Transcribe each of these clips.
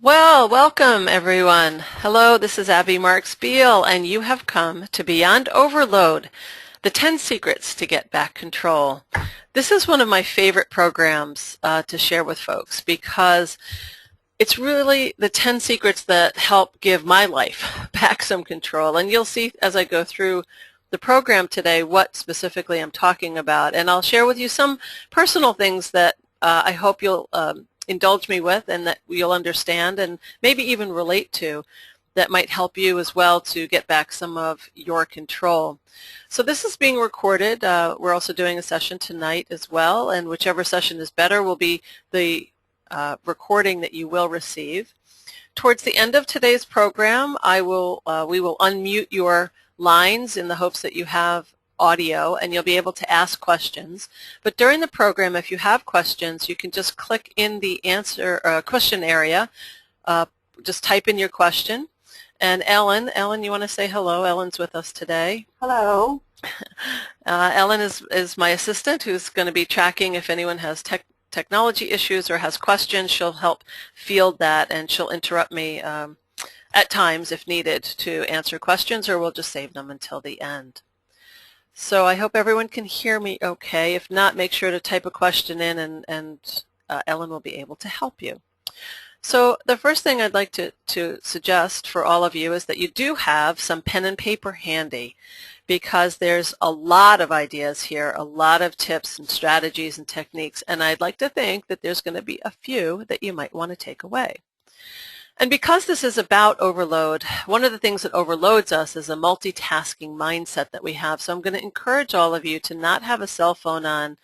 Well, welcome everyone. Hello, this is Abby Marks Beal, and you have come to Beyond Overload, the 10 Secrets to Get Back Control. This is one of my favorite programs to share with folks because it's really the 10 secrets that help give my life back some control. And you'll see as I go through the program today what specifically I'm talking about. And I'll share with you some personal things that I hope you'll indulge me with and that you'll understand and maybe even relate to that might help you as well to get back some of your control. So this is being recorded. We're also doing a session tonight as well, and whichever session is better will be the recording that you will receive. Towards the end of today's program, we will unmute your lines in the hopes that you have audio and you'll be able to ask questions. But during the program, if you have questions, you can just click in the answer question area, just type in your question. And Ellen, you want to say hello? Ellen's with us today. Hello. Ellen is my assistant who's going to be tracking if anyone has technology issues or has questions. She'll help field that, and she'll interrupt me at times if needed to answer questions, or we'll just save them until the end. So I hope everyone can hear me okay. If not, make sure to type a question in, and Ellen will be able to help you. So the first thing I'd like to suggest for all of you is that you do have some pen and paper handy, because there's a lot of ideas here, a lot of tips and strategies and techniques, and I'd like to think that there's going to be a few that you might want to take away. And because this is about overload, one of the things that overloads us is a multitasking mindset that we have. So I'm going to encourage all of you to not have a cell phone on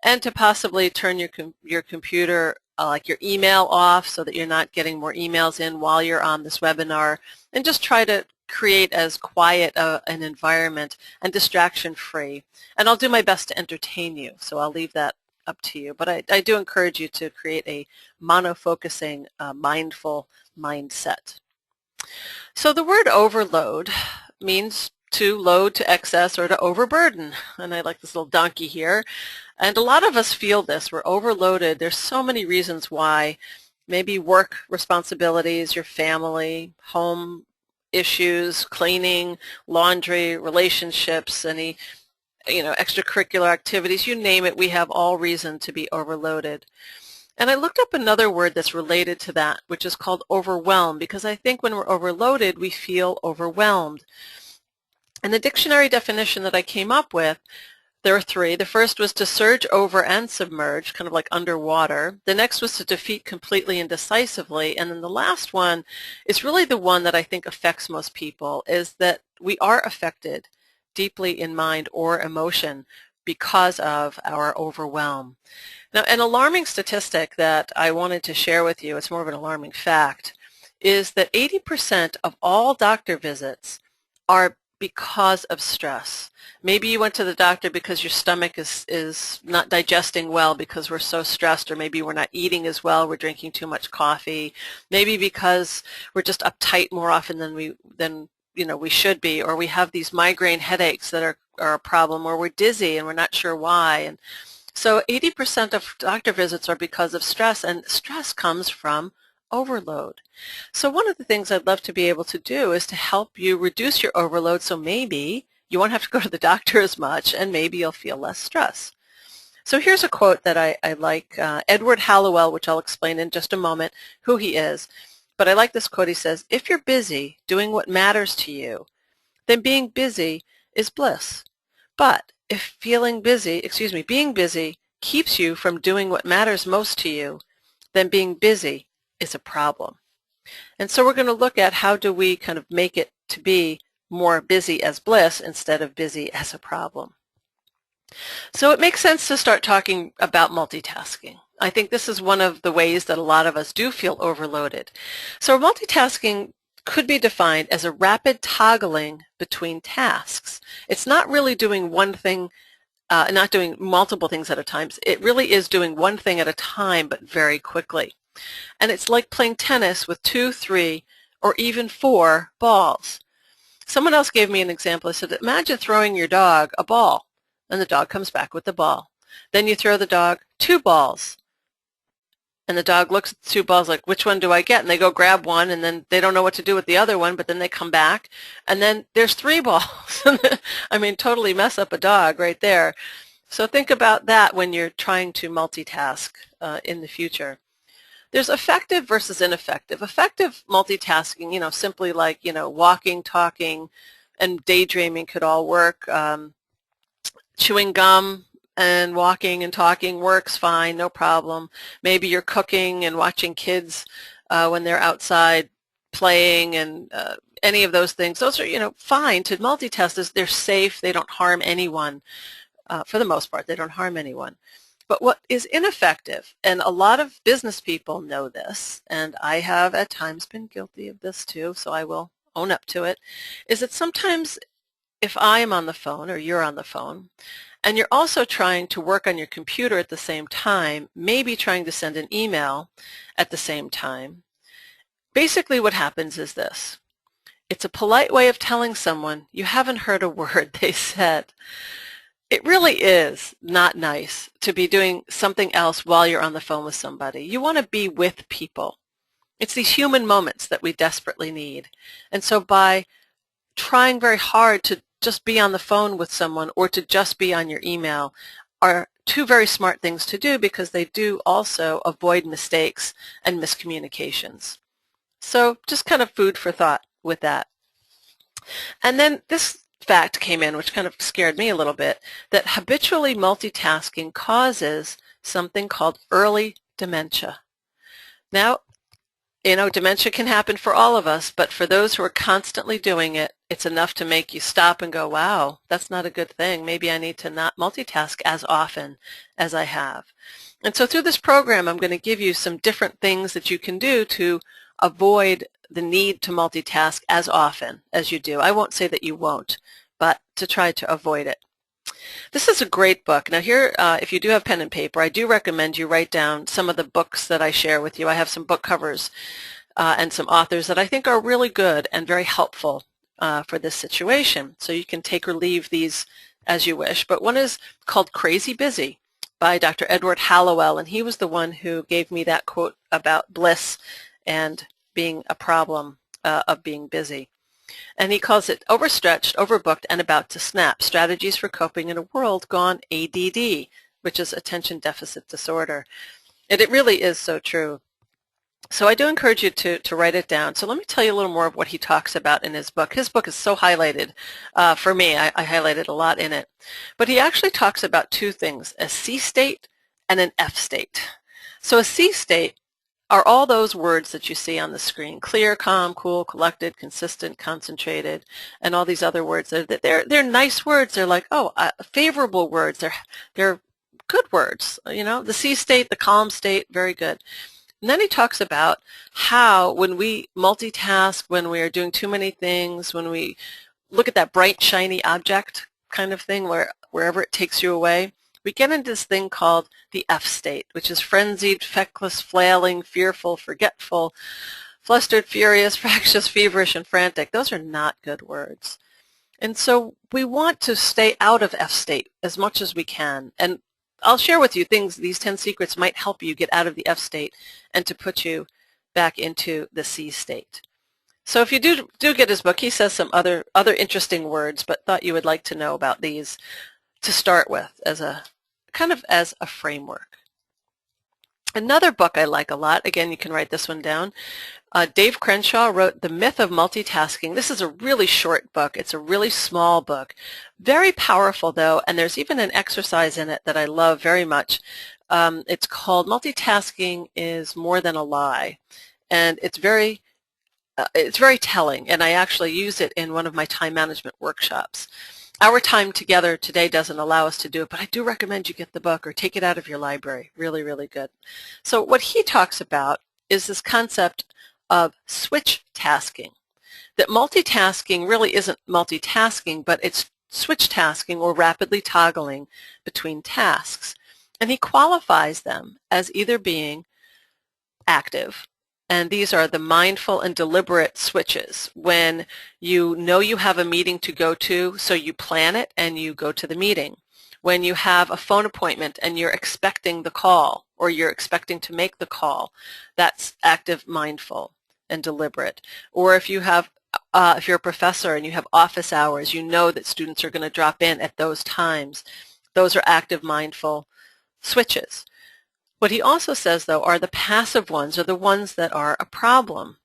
and to possibly turn your computer, like your email, off so that you're not getting more emails in while you're on this webinar, and just try to create as quiet an environment and distraction-free. And I'll do my best to entertain you, so I'll leave that up to you. But I do encourage you to create a monofocusing, mindful mindset. So the word overload means to load to excess or to overburden. And I like this little donkey here. And a lot of us feel this. We're overloaded. There's so many reasons why. Maybe work responsibilities, your family, home issues, cleaning, laundry, relationships, any extracurricular activities, you name it, we have all reason to be overloaded. And I looked up another word that's related to that, which is called overwhelm, because I think when we're overloaded, we feel overwhelmed. And the dictionary definition that I came up with, there are three. The first was to surge over and submerge, kind of like underwater. The next was to defeat completely and decisively. And then the last one is really the one that I think affects most people, is that we are affected deeply in mind or emotion because of our overwhelm. Now, an alarming statistic that I wanted to share with you, it's more of an alarming fact, is that 80% of all doctor visits are because of stress. Maybe you went to the doctor because your stomach is not digesting well because we're so stressed, or maybe we're not eating as well, we're drinking too much coffee, maybe because we're just uptight more often than we should be, or we have these migraine headaches that are a problem, or we're dizzy and we're not sure why. And so 80% of doctor visits are because of stress, and stress comes from overload. So one of the things I'd love to be able to do is to help you reduce your overload, so maybe you won't have to go to the doctor as much, and maybe you'll feel less stress. So here's a quote that I like, Edward Hallowell, which I'll explain in just a moment who he is. But I like this quote. He says, "If you're busy doing what matters to you, then being busy is bliss. But if being busy keeps you from doing what matters most to you, then being busy is a problem." And so we're going to look at how do we kind of make it to be more busy as bliss instead of busy as a problem. So it makes sense to start talking about multitasking. I think this is one of the ways that a lot of us do feel overloaded. So multitasking could be defined as a rapid toggling between tasks. It's not really doing one thing, not doing multiple things at a time. It really is doing one thing at a time, but very quickly. And it's like playing tennis with 2, 3, or even 4 balls. Someone else gave me an example. I said, imagine throwing your dog a ball, and the dog comes back with the ball. Then you throw the dog 2 balls, And the dog looks at the two balls like, which one do I get? And they go grab one, and then they don't know what to do with the other one, but then they come back, and then there's three balls. I mean, totally mess up a dog right there. So think about that when you're trying to multitask in the future. There's effective versus ineffective. Effective multitasking, simply like, walking, talking, and daydreaming could all work. Chewing gum and walking and talking works fine, no problem. Maybe you're cooking and watching kids when they're outside playing and any of those things. Those are, fine to multitask. They're safe. They don't harm anyone. For the most part, they don't harm anyone. But what is ineffective, and a lot of business people know this, and I have at times been guilty of this too, so I will own up to it, is that sometimes if I am on the phone or you're on the phone, and you're also trying to work on your computer at the same time, maybe trying to send an email at the same time, basically what happens is this. It's a polite way of telling someone you haven't heard a word they said. It really is not nice to be doing something else while you're on the phone with somebody. You want to be with people. It's these human moments that we desperately need. And so by trying very hard to just be on the phone with someone or to just be on your email are two very smart things to do, because they do also avoid mistakes and miscommunications. So just kind of food for thought with that. And then this fact came in, which kind of scared me a little bit, that habitually multitasking causes something called early dementia. Now, dementia can happen for all of us, but for those who are constantly doing it, it's enough to make you stop and go, wow, that's not a good thing. Maybe I need to not multitask as often as I have. And so through this program, I'm going to give you some different things that you can do to avoid the need to multitask as often as you do. I won't say that you won't, but to try to avoid it. This is a great book. Now here, if you do have pen and paper, I do recommend you write down some of the books that I share with you. I have some book covers and some authors that I think are really good and very helpful for this situation. So you can take or leave these as you wish. But one is called Crazy Busy by Dr. Edward Hallowell, and he was the one who gave me that quote about bliss and being a problem of being busy. And he calls it Overstretched, Overbooked, and About to Snap, Strategies for Coping in a World Gone ADD, which is Attention Deficit Disorder. And it really is so true. So I do encourage you to write it down. So let me tell you a little more of what he talks about in his book. His book is so highlighted for me. I highlighted a lot in it. But he actually talks about two things, a C state and an F state. So a C state are all those words that you see on the screen: clear, calm, cool, collected, consistent, concentrated, and all these other words. They're nice words. They're like, favorable words. They're good words. The C state, the calm state, very good. And then he talks about how when we multitask, when we are doing too many things, when we look at that bright, shiny object kind of thing, wherever it takes you away, we get into this thing called the F state, which is frenzied, feckless, flailing, fearful, forgetful, flustered, furious, fractious, feverish, and frantic. Those are not good words. And so we want to stay out of F state as much as we can. And I'll share with you these 10 secrets might help you get out of the F state and to put you back into the C state. So if you do get his book, he says some other interesting words, but thought you would like to know about these to start with as a framework. Another book I like a lot, again, you can write this one down. Dave Crenshaw wrote The Myth of Multitasking. This is a really short book. It's a really small book. Very powerful, though, and there's even an exercise in it that I love very much. It's called Multitasking is More Than a Lie, and it's very telling, and I actually use it in one of my time management workshops. Our time together today doesn't allow us to do it, but I do recommend you get the book or take it out of your library. Really, really good. So what he talks about is this concept of switch tasking, that multitasking really isn't multitasking, but it's switch tasking or rapidly toggling between tasks. And he qualifies them as either being active, and these are the mindful and deliberate switches. When you know you have a meeting to go to, so you plan it and you go to the meeting. When you have a phone appointment and you're expecting the call or you're expecting to make the call, that's active, mindful, and deliberate. Or if you have if you're a professor and you have office hours, you know that students are going to drop in at those times. Those are active, mindful switches. What he also says, though, are the passive ones, or the ones that are a problem.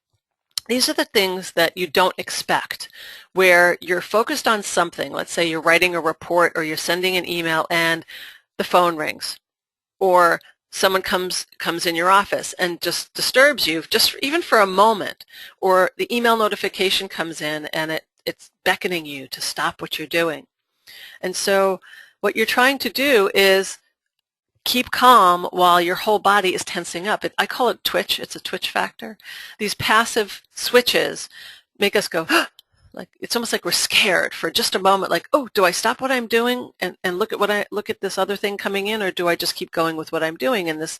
These are the things that you don't expect, where you're focused on something. Let's say you're writing a report or you're sending an email and the phone rings, or someone comes in your office and just disturbs you, just even for a moment, or the email notification comes in and it's beckoning you to stop what you're doing. And so what you're trying to do is keep calm while your whole body is tensing up. I call it twitch. It's a twitch factor. These passive switches make us go, like it's almost like we're scared for just a moment, like, oh, do I stop what I'm doing and look at this other thing coming in, or do I just keep going with what I'm doing? And this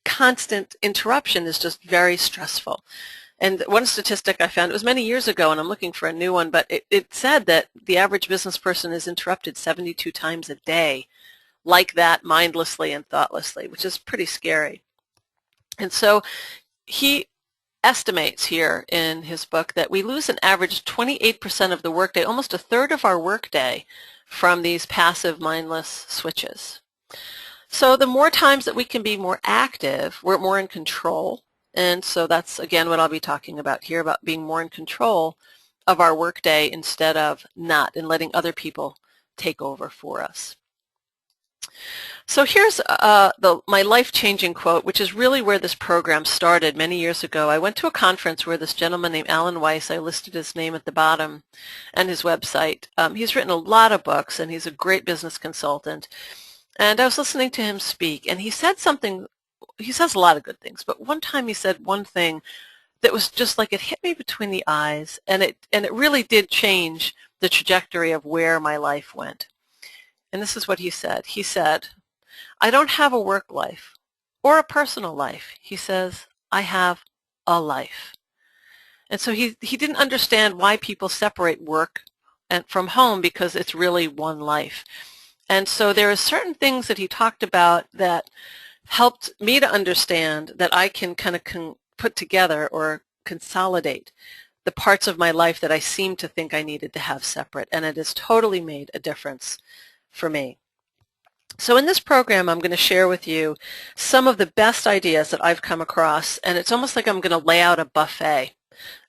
constant interruption is just very stressful. And one statistic I found, it was many years ago, and I'm looking for a new one, but it said that the average business person is interrupted 72 times a day, like that, mindlessly and thoughtlessly, which is pretty scary. And so he estimates here in his book that we lose an average 28% of the workday, almost a third of our workday, from these passive, mindless switches. So the more times that we can be more active, we're more in control. And so that's, again, what I'll be talking about here, about being more in control of our workday instead of not, and letting other people take over for us. So here's my life-changing quote, which is really where this program started many years ago. I went to a conference where this gentleman named Alan Weiss, I listed his name at the bottom, and his website. He's written a lot of books, and he's a great business consultant. And I was listening to him speak, and he said something. He says a lot of good things, but one time he said one thing that was just like, it hit me between the eyes, and it really did change the trajectory of where my life went. And this is what he said. He said, I don't have a work life or a personal life. He says, I have a life. And so he didn't understand why people separate work from home, because it's really one life. And so there are certain things that he talked about that helped me to understand that I can kind of put together or consolidate the parts of my life that I seemed to think I needed to have separate. And it has totally made a difference for me. So in this program, I'm going to share with you some of the best ideas that I've come across, and it's almost like I'm going to lay out a buffet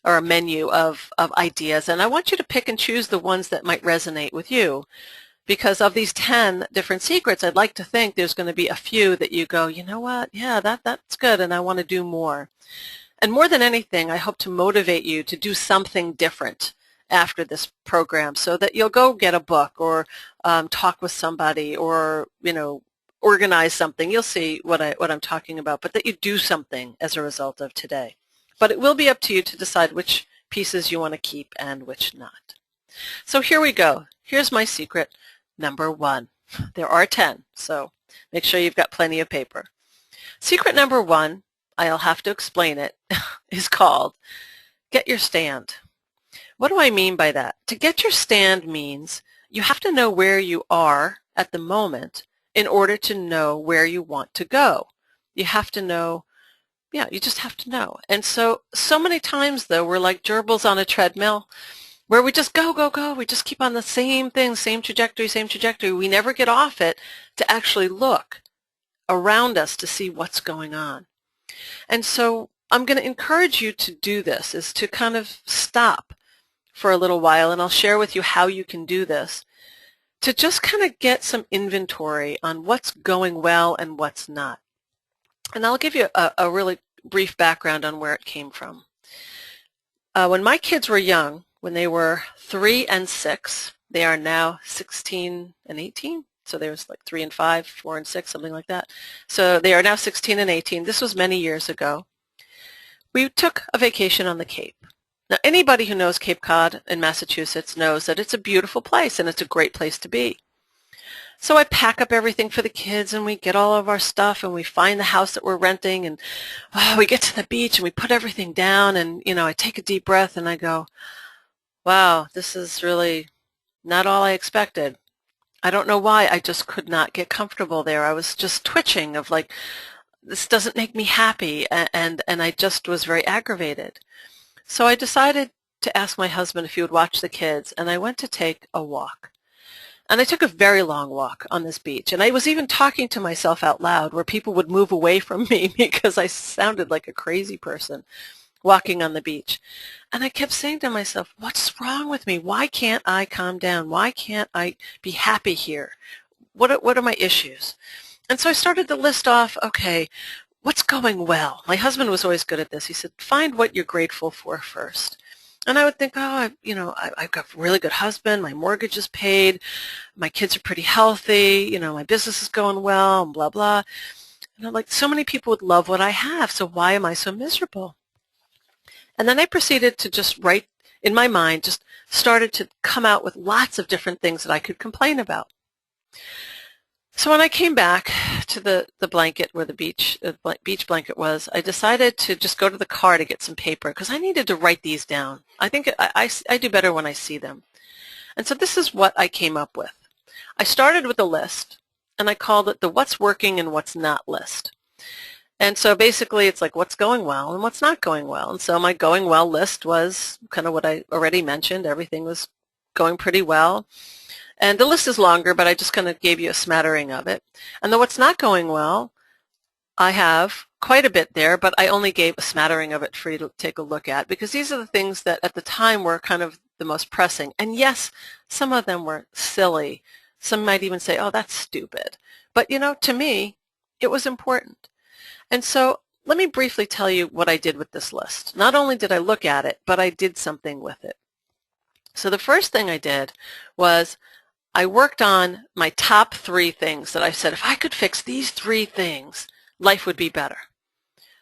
or a menu of ideas, and I want you to pick and choose the ones that might resonate with you, because of these 10 different secrets, I'd like to think there's going to be a few that you go, you know what, yeah, that's good, and I want to do more. And more than anything, I hope to motivate you to do something different after this program, so that you'll go get a book or talk with somebody, or organize something. You'll see what I'm talking about, but that you do something as a result of today. But it will be up to you to decide which pieces you want to keep and which not. So here we go. Here's my secret number 1. There are 10, so make sure you've got plenty of paper. Secret number 1, I'll have to explain it, is called Get Your Stand. What do I mean by that? To get your stand means you have to know where you are at the moment in order to know where you want to go. You have to know, you just have to know. And so many times, though, we're like gerbils on a treadmill, where we just go, go, go. We just keep on the same thing, same trajectory, same trajectory. We never get off it to actually look around us to see what's going on. And so I'm going to encourage you to do this, is to kind of stop for a little while, and I'll share with you how you can do this, to just kind of get some inventory on what's going well and what's not. And I'll give you a really brief background on where it came from. When my kids were young, when they were 3 and 6, they are now 16 and 18, so there's like 3 and 5, 4 and 6, something like that. So they are now 16 and 18. This was many years ago. We took a vacation on the Cape. Now, anybody who knows Cape Cod in Massachusetts knows that it's a beautiful place and it's a great place to be. So I pack up everything for the kids, and we get all of our stuff, and we find the house that we're renting, and we get to the beach and we put everything down, and I take a deep breath and I go, wow, this is really not all I expected. I don't know why, I just could not get comfortable there. I was just twitching of like, this doesn't make me happy, and I just was very aggravated. So I decided to ask my husband if he would watch the kids, and I went to take a walk. And I took a very long walk on this beach, and I was even talking to myself out loud where people would move away from me because I sounded like a crazy person walking on the beach. And I kept saying to myself, what's wrong with me? Why can't I calm down? Why can't I be happy here? What are my issues? And so I started to list off, okay, what's going well? My husband was always good at this. He said, find what you're grateful for first. And I would think, oh, I've got a really good husband. My mortgage is paid. My kids are pretty healthy. My business is going well, and blah, blah. And I'm like, so many people would love what I have, so why am I so miserable? And then I proceeded to just write in my mind, just started to come out with lots of different things that I could complain about. So when I came back to the blanket where the beach blanket was, I decided to just go to the car to get some paper because I needed to write these down. I think I do better when I see them. And so this is what I came up with. I started with a list, and I called it the what's working and what's not list. And so basically it's like what's going well and what's not going well. And so my going well list was kind of what I already mentioned. Everything was going pretty well. And the list is longer, but I just kind of gave you a smattering of it. And the what's not going well, I have quite a bit there, but I only gave a smattering of it for you to take a look at because these are the things that at the time were kind of the most pressing. And yes, some of them were silly. Some might even say, oh, that's stupid. But, to me, it was important. And so let me briefly tell you what I did with this list. Not only did I look at it, but I did something with it. So the first thing I did was I worked on my top 3 things that I said, if I could fix these 3 things, life would be better.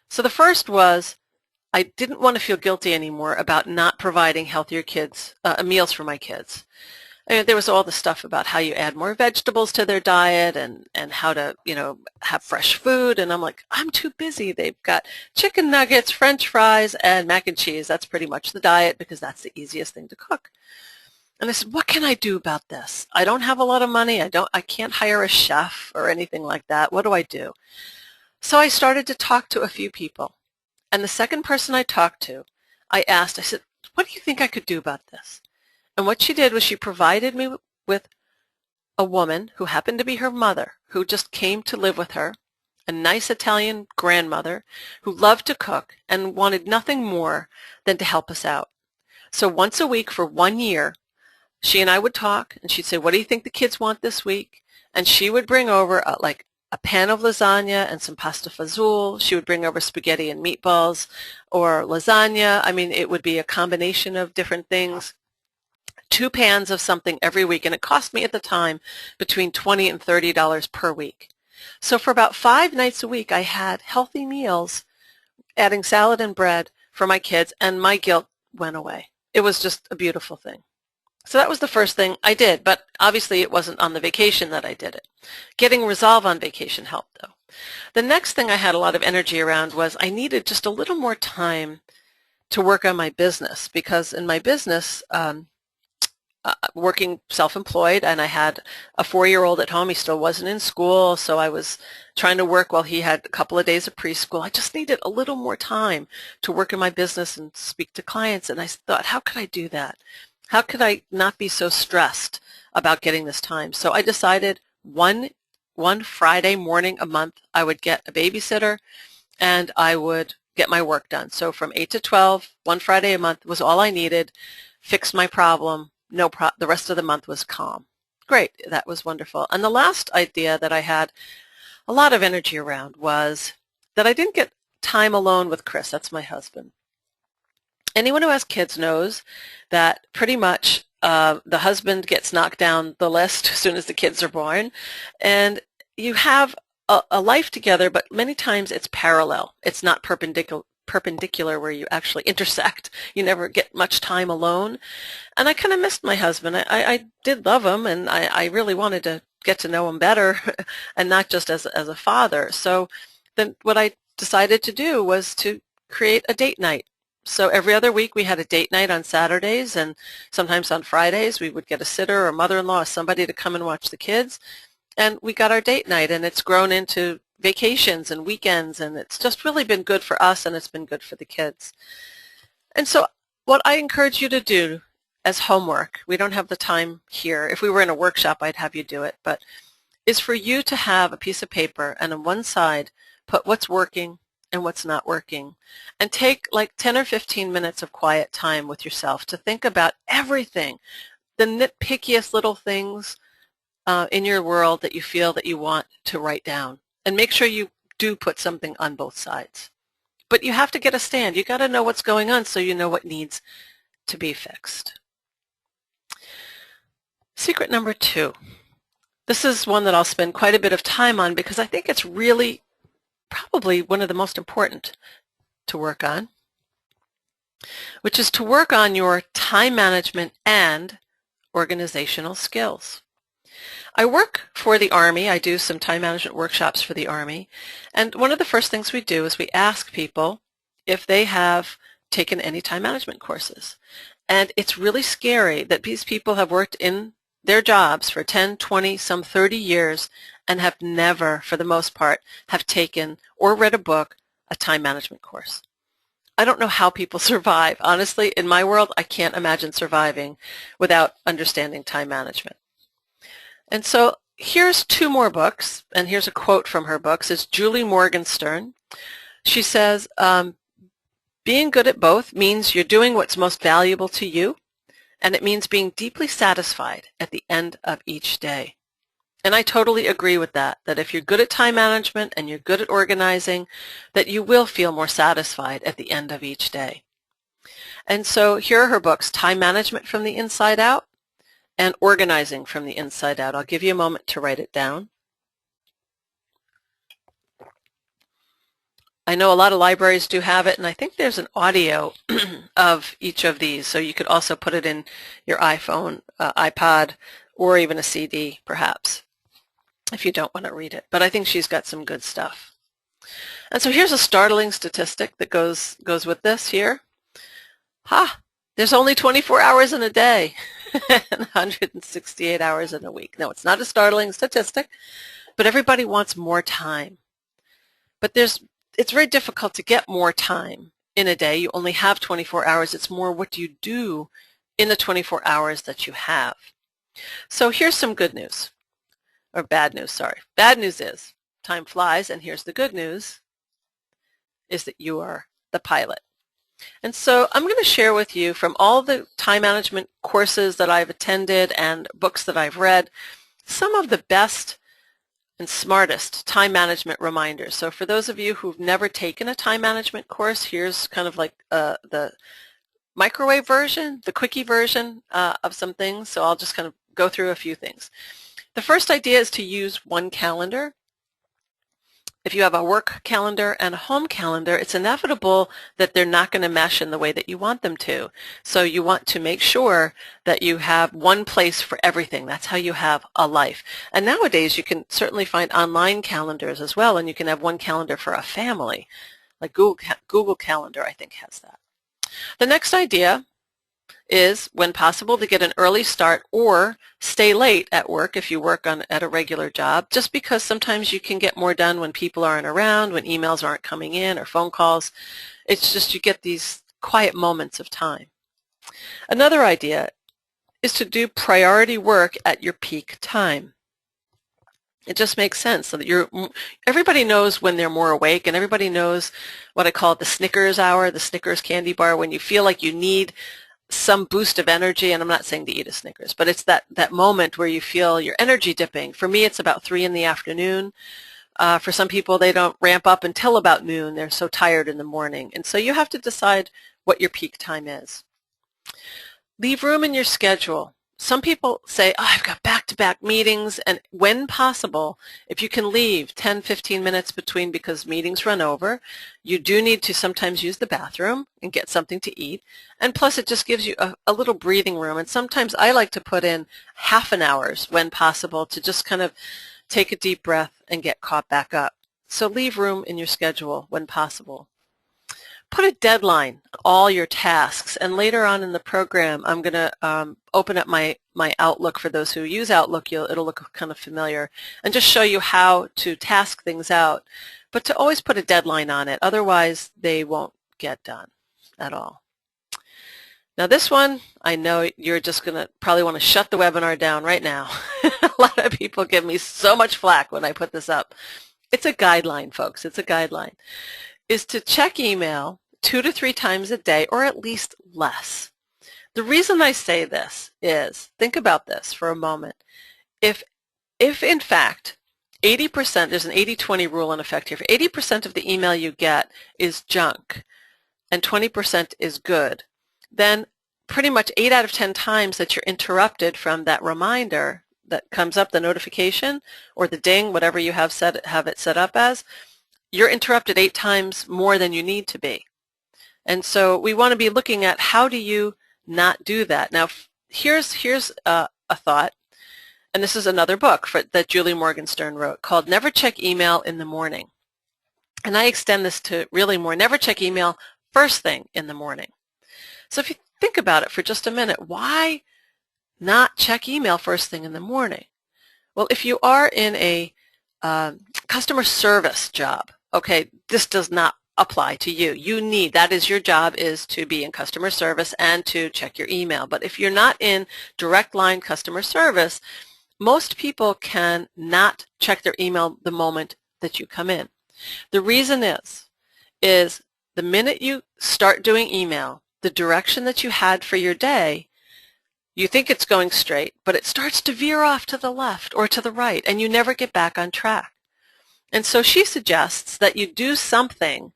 So the first was I didn't want to feel guilty anymore about not providing healthier meals for my kids. And there was all the stuff about how you add more vegetables to their diet and how to, have fresh food. And I'm like, I'm too busy. They've got chicken nuggets, French fries, and mac and cheese. That's pretty much the diet because that's the easiest thing to cook. And I said, what can I do about this? I don't have a lot of money. I can't hire a chef or anything like that. What do I do? So I started to talk to a few people. And the second person I talked to, I said, what do you think I could do about this? And what she did was she provided me with a woman who happened to be her mother, who just came to live with her, a nice Italian grandmother who loved to cook and wanted nothing more than to help us out. So once a week for 1 year, she and I would talk, and she'd say, what do you think the kids want this week? And she would bring over a pan of lasagna and some pasta fazool. She would bring over spaghetti and meatballs or lasagna. I mean, it would be a combination of different things. 2 pans of something every week, and it cost me at the time between $20 and $30 per week. So for about 5 nights a week, I had healthy meals, adding salad and bread for my kids, and my guilt went away. It was just a beautiful thing. So that was the first thing I did, but obviously it wasn't on the vacation that I did it. Getting Resolve on vacation helped, though. The next thing I had a lot of energy around was I needed just a little more time to work on my business because in my business, working self-employed, and I had a 4-year-old at home. He still wasn't in school, so I was trying to work while he had a couple of days of preschool. I just needed a little more time to work in my business and speak to clients, and I thought, how could I do that? How could I not be so stressed about getting this time? So I decided one Friday morning a month, I would get a babysitter and I would get my work done. So from 8 to 12, one Friday a month was all I needed, fixed my problem. The rest of the month was calm. Great, that was wonderful. And the last idea that I had a lot of energy around was that I didn't get time alone with Chris. That's my husband. Anyone who has kids knows that pretty much the husband gets knocked down the list as soon as the kids are born. And you have a life together, but many times it's parallel. It's not perpendicular where you actually intersect. You never get much time alone. And I kind of missed my husband. I did love him, and I really wanted to get to know him better and not just as a father. So then what I decided to do was to create a date night. So every other week we had a date night on Saturdays, and sometimes on Fridays we would get a sitter or mother-in-law or somebody to come and watch the kids. And we got our date night, and it's grown into vacations and weekends, and it's just really been good for us, and it's been good for the kids. And so what I encourage you to do as homework, we don't have the time here. If we were in a workshop, I'd have you do it, but is for you to have a piece of paper and on one side put what's working and what's not working, and take like 10 or 15 minutes of quiet time with yourself to think about everything, the nitpickiest little things in your world that you feel that you want to write down. And make sure you do put something on both sides. But you have to get a stand. You got to know what's going on so you know what needs to be fixed. Secret number 2. This is one that I'll spend quite a bit of time on because I think it's really probably one of the most important to work on, which is to work on your time management and organizational skills. I work for the Army. I do some time management workshops for the Army, and one of the first things we do is we ask people if they have taken any time management courses. And it's really scary that these people have worked in their jobs for 10, 20, some 30 years and have never, for the most part, have taken or read a book, a time management course. I don't know how people survive. Honestly, in my world, I can't imagine surviving without understanding time management. And so here's 2 more books, and here's a quote from her books. It's Julie Morgenstern. She says, being good at both means you're doing what's most valuable to you, and it means being deeply satisfied at the end of each day. And I totally agree with that if you're good at time management and you're good at organizing, that you will feel more satisfied at the end of each day. And so here are her books, Time Management from the Inside Out and Organizing from the Inside Out. I'll give you a moment to write it down. I know a lot of libraries do have it, and I think there's an audio of each of these, so you could also put it in your iPhone, iPod, or even a CD, perhaps, if you don't want to read it. But I think she's got some good stuff. And so here's a startling statistic that goes with this here. There's only 24 hours in a day and 168 hours in a week. No, it's not a startling statistic, but everybody wants more time. But it's very difficult to get more time in a day. You only have 24 hours. It's more what do you do in the 24 hours that you have. So here's some good news, or bad news, sorry. Bad news is time flies, and here's the good news, is that you are the pilot. And so I'm going to share with you from all the time management courses that I've attended and books that I've read, some of the best and smartest time management reminders. So for those of you who've never taken a time management course, here's kind of like the microwave version, the quickie version of some things. So I'll just kind of go through a few things. The first idea is to use one calendar. If you have a work calendar and a home calendar, it's inevitable that they're not going to mesh in the way that you want them to. So you want to make sure that you have one place for everything. That's how you have a life. And nowadays you can certainly find online calendars as well, and you can have one calendar for a family. Like Google Calendar, I think, has that. The next idea is, when possible, to get an early start or stay late at work if you work at a regular job, just because sometimes you can get more done when people aren't around, when emails aren't coming in or phone calls. It's just you get these quiet moments of time. Another idea is to do priority work at your peak time. It just makes sense so that everybody knows when they're more awake, and everybody knows what I call the Snickers hour, the Snickers candy bar, when you feel like you need some boost of energy. And I'm not saying to eat a Snickers, but it's that moment where you feel your energy dipping. For me, it's about 3 in the afternoon. For some people, they don't ramp up until about noon. They're so tired in the morning. And so you have to decide what your peak time is. Leave room in your schedule. Some people say, I've got back-to-back meetings, and when possible, if you can leave 10, 15 minutes between because meetings run over, you do need to sometimes use the bathroom and get something to eat, and plus it just gives you a little breathing room. And sometimes I like to put in half an hour when possible to just kind of take a deep breath and get caught back up. So leave room in your schedule when possible. Put a deadline all your tasks. And later on in the program, I'm going to open up my Outlook. For those who use Outlook, it'll look kind of familiar, and just show you how to task things out, but to always put a deadline on it. Otherwise, they won't get done at all. Now this one, I know you're just going to probably want to shut the webinar down right now. A lot of people give me so much flack when I put this up. It's a guideline, folks. It's a guideline. Is to check email 2 to 3 times a day, or at least less. The reason I say this is, think about this for a moment. If in fact 80%, there's an 80-20 rule in effect here. If 80% of the email you get is junk and 20% is good, then pretty much 8 out of 10 times that you're interrupted from that reminder that comes up, the notification or the ding, whatever you have it set up as, you're interrupted 8 times more than you need to be. And so we want to be looking at, how do you not do that? Now, here's a thought, and this is another book that Julie Morgenstern wrote called Never Check Email in the Morning. And I extend this to really more, never check email first thing in the morning. So if you think about it for just a minute, why not check email first thing in the morning? Well, if you are in a customer service job, okay, this does not apply to you. That is your job, is to be in customer service and to check your email. But if you're not in direct line customer service, most people can not check their email the moment that you come in. The reason is the minute you start doing email, the direction that you had for your day, you think it's going straight, but it starts to veer off to the left or to the right, and you never get back on track. And so she suggests that you do something,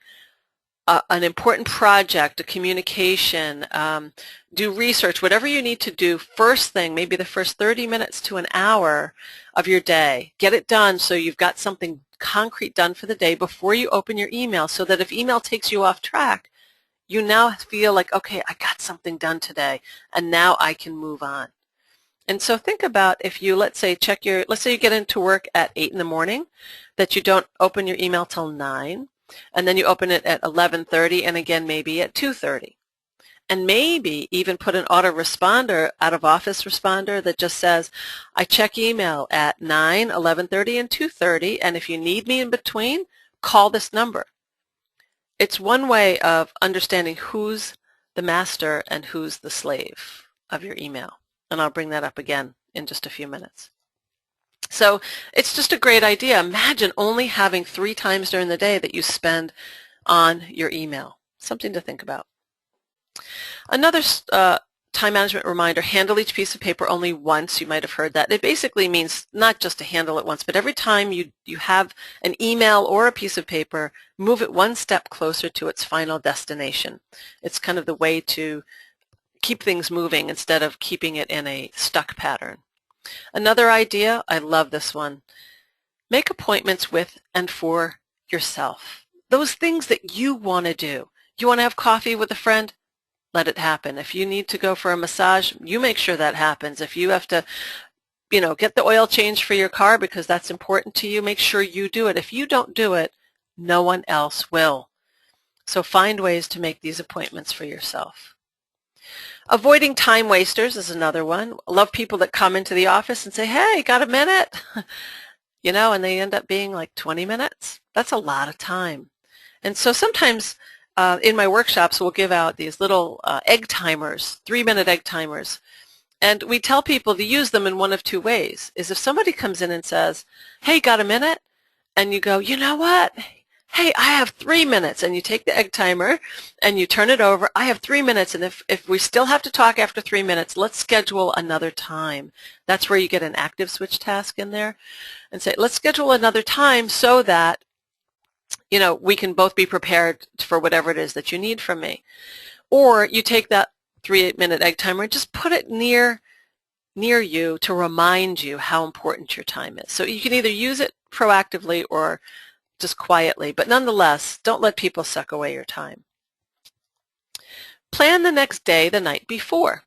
an important project, a communication, do research, whatever you need to do first thing, maybe the first 30 minutes to an hour of your day. Get it done so you've got something concrete done for the day before you open your email, so that if email takes you off track, you now feel like, okay, I got something done today, and now I can move on. And so think about, if you, let's say you get into work at 8 in the morning, that you don't open your email till 9, and then you open it at 11:30, and again maybe at 2:30. And maybe even put an autoresponder, out of office responder, that just says, I check email at 9, 11:30, and 2:30, and if you need me in between, call this number. It's one way of understanding who's the master and who's the slave of your email. And I'll bring that up again in just a few minutes. So it's just a great idea. Imagine only having 3 times during the day that you spend on your email. Something to think about. Another time management reminder, handle each piece of paper only once. You might have heard that. It basically means not just to handle it once, but every time you have an email or a piece of paper, move it one step closer to its final destination. It's kind of the way to keep things moving instead of keeping it in a stuck pattern. Another idea, I love this one, make appointments with and for yourself. Those things that you want to do. You want to have coffee with a friend? Let it happen. If you need to go for a massage, you make sure that happens. If you have to, get the oil change for your car because that's important to you, make sure you do it. If you don't do it, no one else will. So find ways to make these appointments for yourself. Avoiding time wasters is another one. I love people that come into the office and say, hey, got a minute? And they end up being like 20 minutes. That's a lot of time. And so sometimes in my workshops, we'll give out these little egg timers, 3-minute egg timers. And we tell people to use them in one of 2 ways. Is if somebody comes in and says, hey, got a minute? And you go, you know what? Hey, I have 3 minutes. And you take the egg timer and you turn it over. I have 3 minutes. And if we still have to talk after 3 minutes, let's schedule another time. That's where you get an active switch task in there. And say, let's schedule another time so that we can both be prepared for whatever it is that you need from me. Or you take that 3-minute egg timer and just put it near you to remind you how important your time is. So you can either use it proactively or just quietly, but nonetheless, don't let people suck away your time. Plan the next day the night before.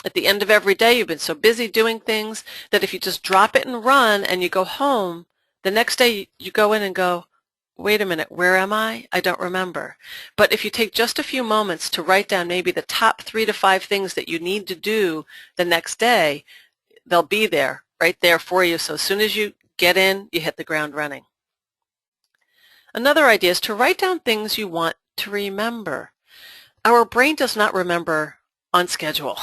At the end of every day, you've been so busy doing things that if you just drop it and run and you go home, the next day you go in and go, wait a minute, where am I? I don't remember. But if you take just a few moments to write down maybe the top 3 to 5 things that you need to do the next day, they'll be there, right there for you. So as soon as you get in, you hit the ground running. Another idea is to write down things you want to remember. Our brain does not remember on schedule.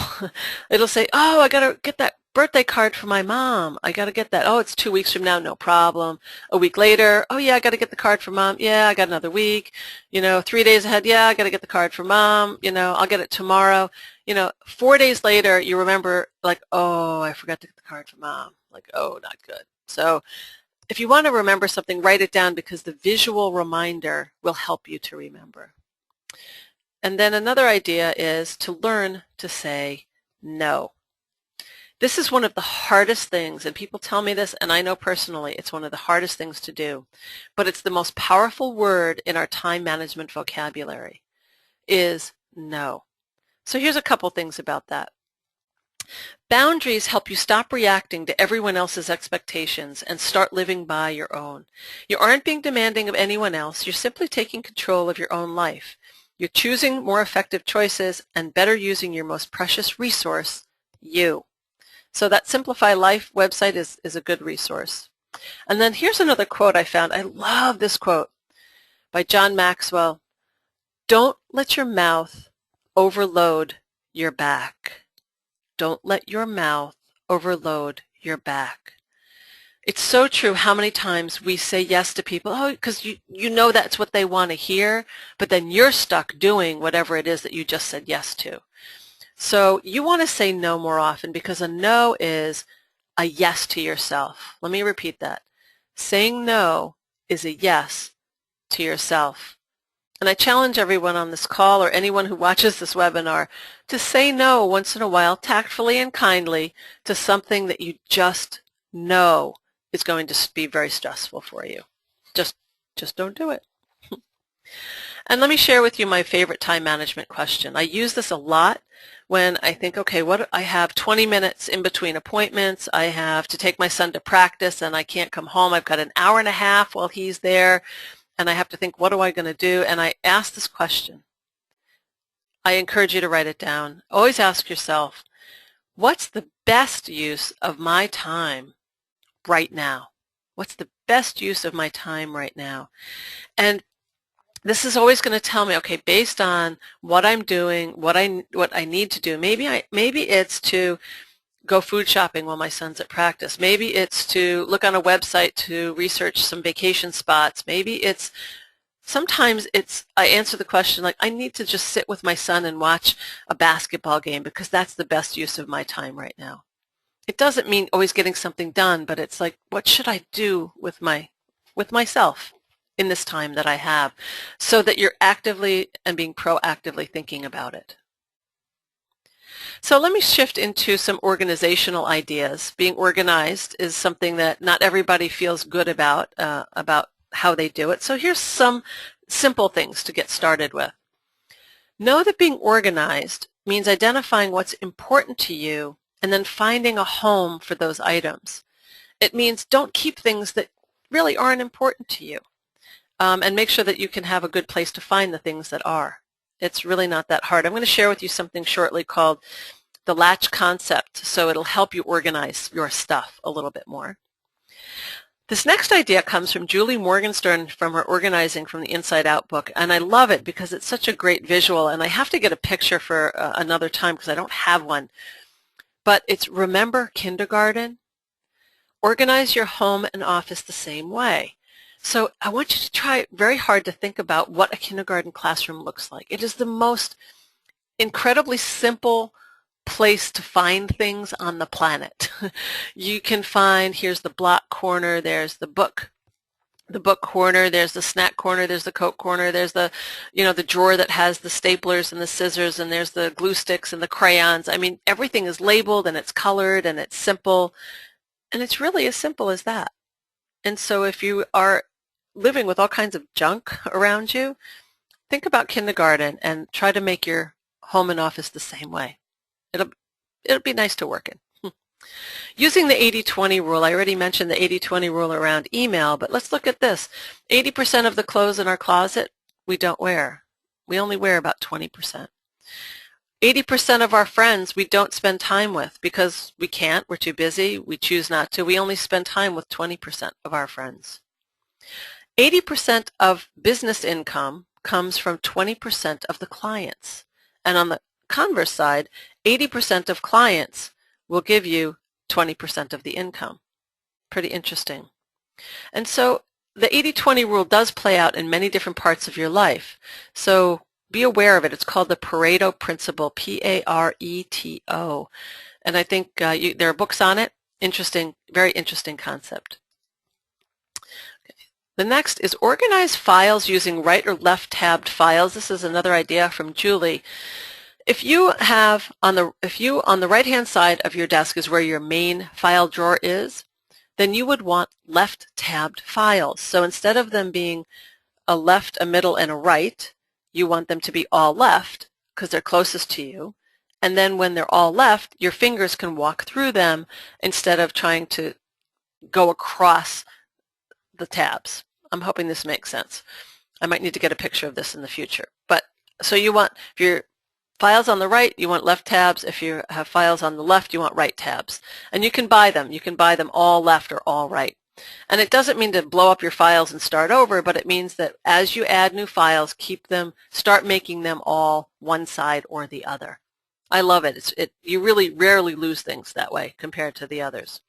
It'll say, oh, I got to get that birthday card for my mom. I got to get that. Oh, it's 2 weeks from now, no problem. A week later, oh yeah, I got to get the card for mom. Yeah, I got another week. 3 days ahead, yeah, I got to get the card for mom. I'll get it tomorrow. 4 days later, you remember like, oh, I forgot to get the card for mom. Like, oh, not good. So if you want to remember something, write it down because the visual reminder will help you to remember. And then another idea is to learn to say no. This is one of the hardest things, and people tell me this, and I know personally it's one of the hardest things to do, but it's the most powerful word in our time management vocabulary, is no. So here's a couple things about that. Boundaries help you stop reacting to everyone else's expectations and start living by your own. You aren't being demanding of anyone else, you're simply taking control of your own life. You're choosing more effective choices and better using your most precious resource, you. So that Simplify Life website is a good resource. And then here's another quote I found. I love this quote by John Maxwell. Don't let your mouth overload your back. Don't let your mouth overload your back. It's so true how many times we say yes to people, oh, because you know that's what they want to hear, but then you're stuck doing whatever it is that you just said yes to. So you want to say no more often because a no is a yes to yourself. Let me repeat that. Saying no is a yes to yourself. And I challenge everyone on this call or anyone who watches this webinar to say no once in a while, tactfully and kindly, to something that you just know is going to be very stressful for you. Just don't do it. And let me share with you my favorite time management question. I use this a lot when I think, okay, I have 20 minutes in between appointments. I have to take my son to practice and I can't come home. I've got an hour and a half while he's there and I have to think, what am I going to do? And I ask this question. I encourage you to write it down. Always ask yourself, what's the best use of my time right now? What's the best use of my time right now? And this is always going to tell me, okay, based on what I'm doing, what I need to do. Maybe it's to go food shopping while my son's at practice. Maybe it's to look on a website to research some vacation spots. Sometimes I answer the question like, I need to just sit with my son and watch a basketball game because that's the best use of my time right now. It doesn't mean always getting something done, but it's like, what should I do with myself in this time that I have, so that you're actively and being proactively thinking about it. So let me shift into some organizational ideas. Being organized is something that not everybody feels good about how they do it. So here's some simple things to get started with. Know that being organized means identifying what's important to you and then finding a home for those items. It means don't keep things that really aren't important to you. And make sure that you can have a good place to find the things that are. It's really not that hard. I'm going to share with you something shortly called the latch concept, so it'll help you organize your stuff a little bit more. This next idea comes from Julie Morgenstern from her Organizing from the Inside Out book, and I love it because it's such a great visual, and I have to get a picture for another time because I don't have one. But it's remember kindergarten. Organize your home and office the same way. So I want you to try very hard to think about what a kindergarten classroom looks like. It is the most incredibly simple place to find things on the planet. You can find, here's the block corner, there's the book corner, there's the snack corner, there's the Coke corner, there's the drawer that has the staplers and the scissors, and there's the glue sticks and the crayons. I mean, everything is labeled and it's colored and it's simple, and it's really as simple as that. And so if you are living with all kinds of junk around you, think about kindergarten and try to make your home and office the same way. It'll be nice to work in. Using the 80-20 rule, I already mentioned the 80-20 rule around email, but let's look at this. 80% of the clothes in our closet we don't wear. We only wear about 20%. 80% of our friends we don't spend time with because we can't, we're too busy, we choose not to. We only spend time with 20% of our friends. 80% of business income comes from 20% of the clients. And on the converse side, 80% of clients will give you 20% of the income. Pretty interesting. And so the 80-20 rule does play out in many different parts of your life. So be aware of it. It's called the Pareto Principle, P-A-R-E-T-O. And I think there are books on it. Interesting, very interesting concept. The next is organize files using right or left tabbed files. This is another idea from Julie. If you on the right hand side of your desk is where your main file drawer is, then you would want left tabbed files. So instead of them being a left, a middle, and a right, you want them to be all left because they're closest to you. And then when they're all left, your fingers can walk through them instead of trying to go across the tabs. I'm hoping this makes sense. I might need to get a picture of this in the future. But so you want, if your files on the right, you want left tabs. If you have files on the left, you want right tabs. And you can buy them. You can buy them all left or all right. And it doesn't mean to blow up your files and start over, but it means that as you add new files, start making them all one side or the other. I love it. You really rarely lose things that way compared to the others.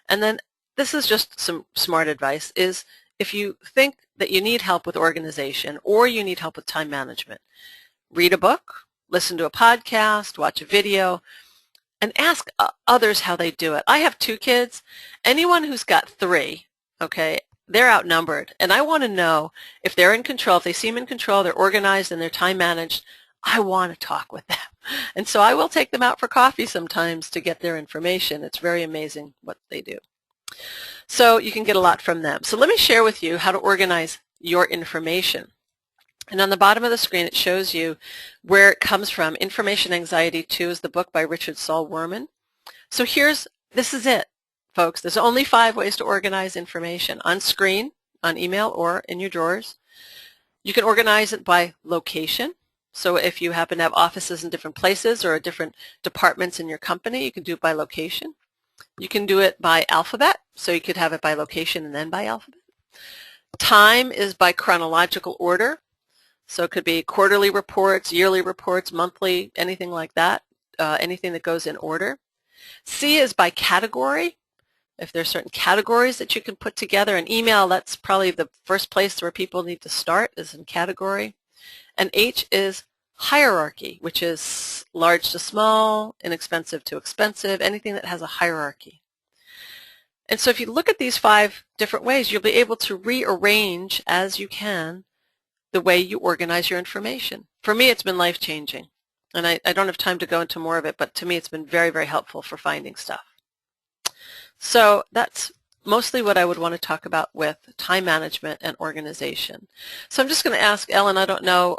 And then this is just some smart advice, is if you think that you need help with organization or you need help with time management, read a book, listen to a podcast, watch a video, and ask others how they do it. I have 2 kids. Anyone who's got 3, okay, they're outnumbered. And I want to know if they're in control, if they seem in control, they're organized and they're time managed, I want to talk with them. And so I will take them out for coffee sometimes to get their information. It's very amazing what they do. So you can get a lot from them. So let me share with you how to organize your information. And on the bottom of the screen, it shows you where it comes from. Information Anxiety 2 is the book by Richard Saul Wurman. So this is it, folks. There's only 5 ways to organize information on screen, on email, or in your drawers. You can organize it by location. So if you happen to have offices in different places or different departments in your company, you can do it by location. You can do it by alphabet. So you could have it by location and then by alphabet. Time is by chronological order. So it could be quarterly reports, yearly reports, monthly, anything like that, anything that goes in order. C is by category. If there's certain categories that you can put together. An email, that's probably the first place where people need to start, is in category. And H is hierarchy, which is large to small, inexpensive to expensive, anything that has a hierarchy. And so if you look at these 5 different ways, you'll be able to rearrange as you can the way you organize your information. For me, it's been life-changing. And I don't have time to go into more of it, but to me it's been very, very helpful for finding stuff. So that's mostly what I would want to talk about with time management and organization. So I'm just going to ask Ellen, I don't know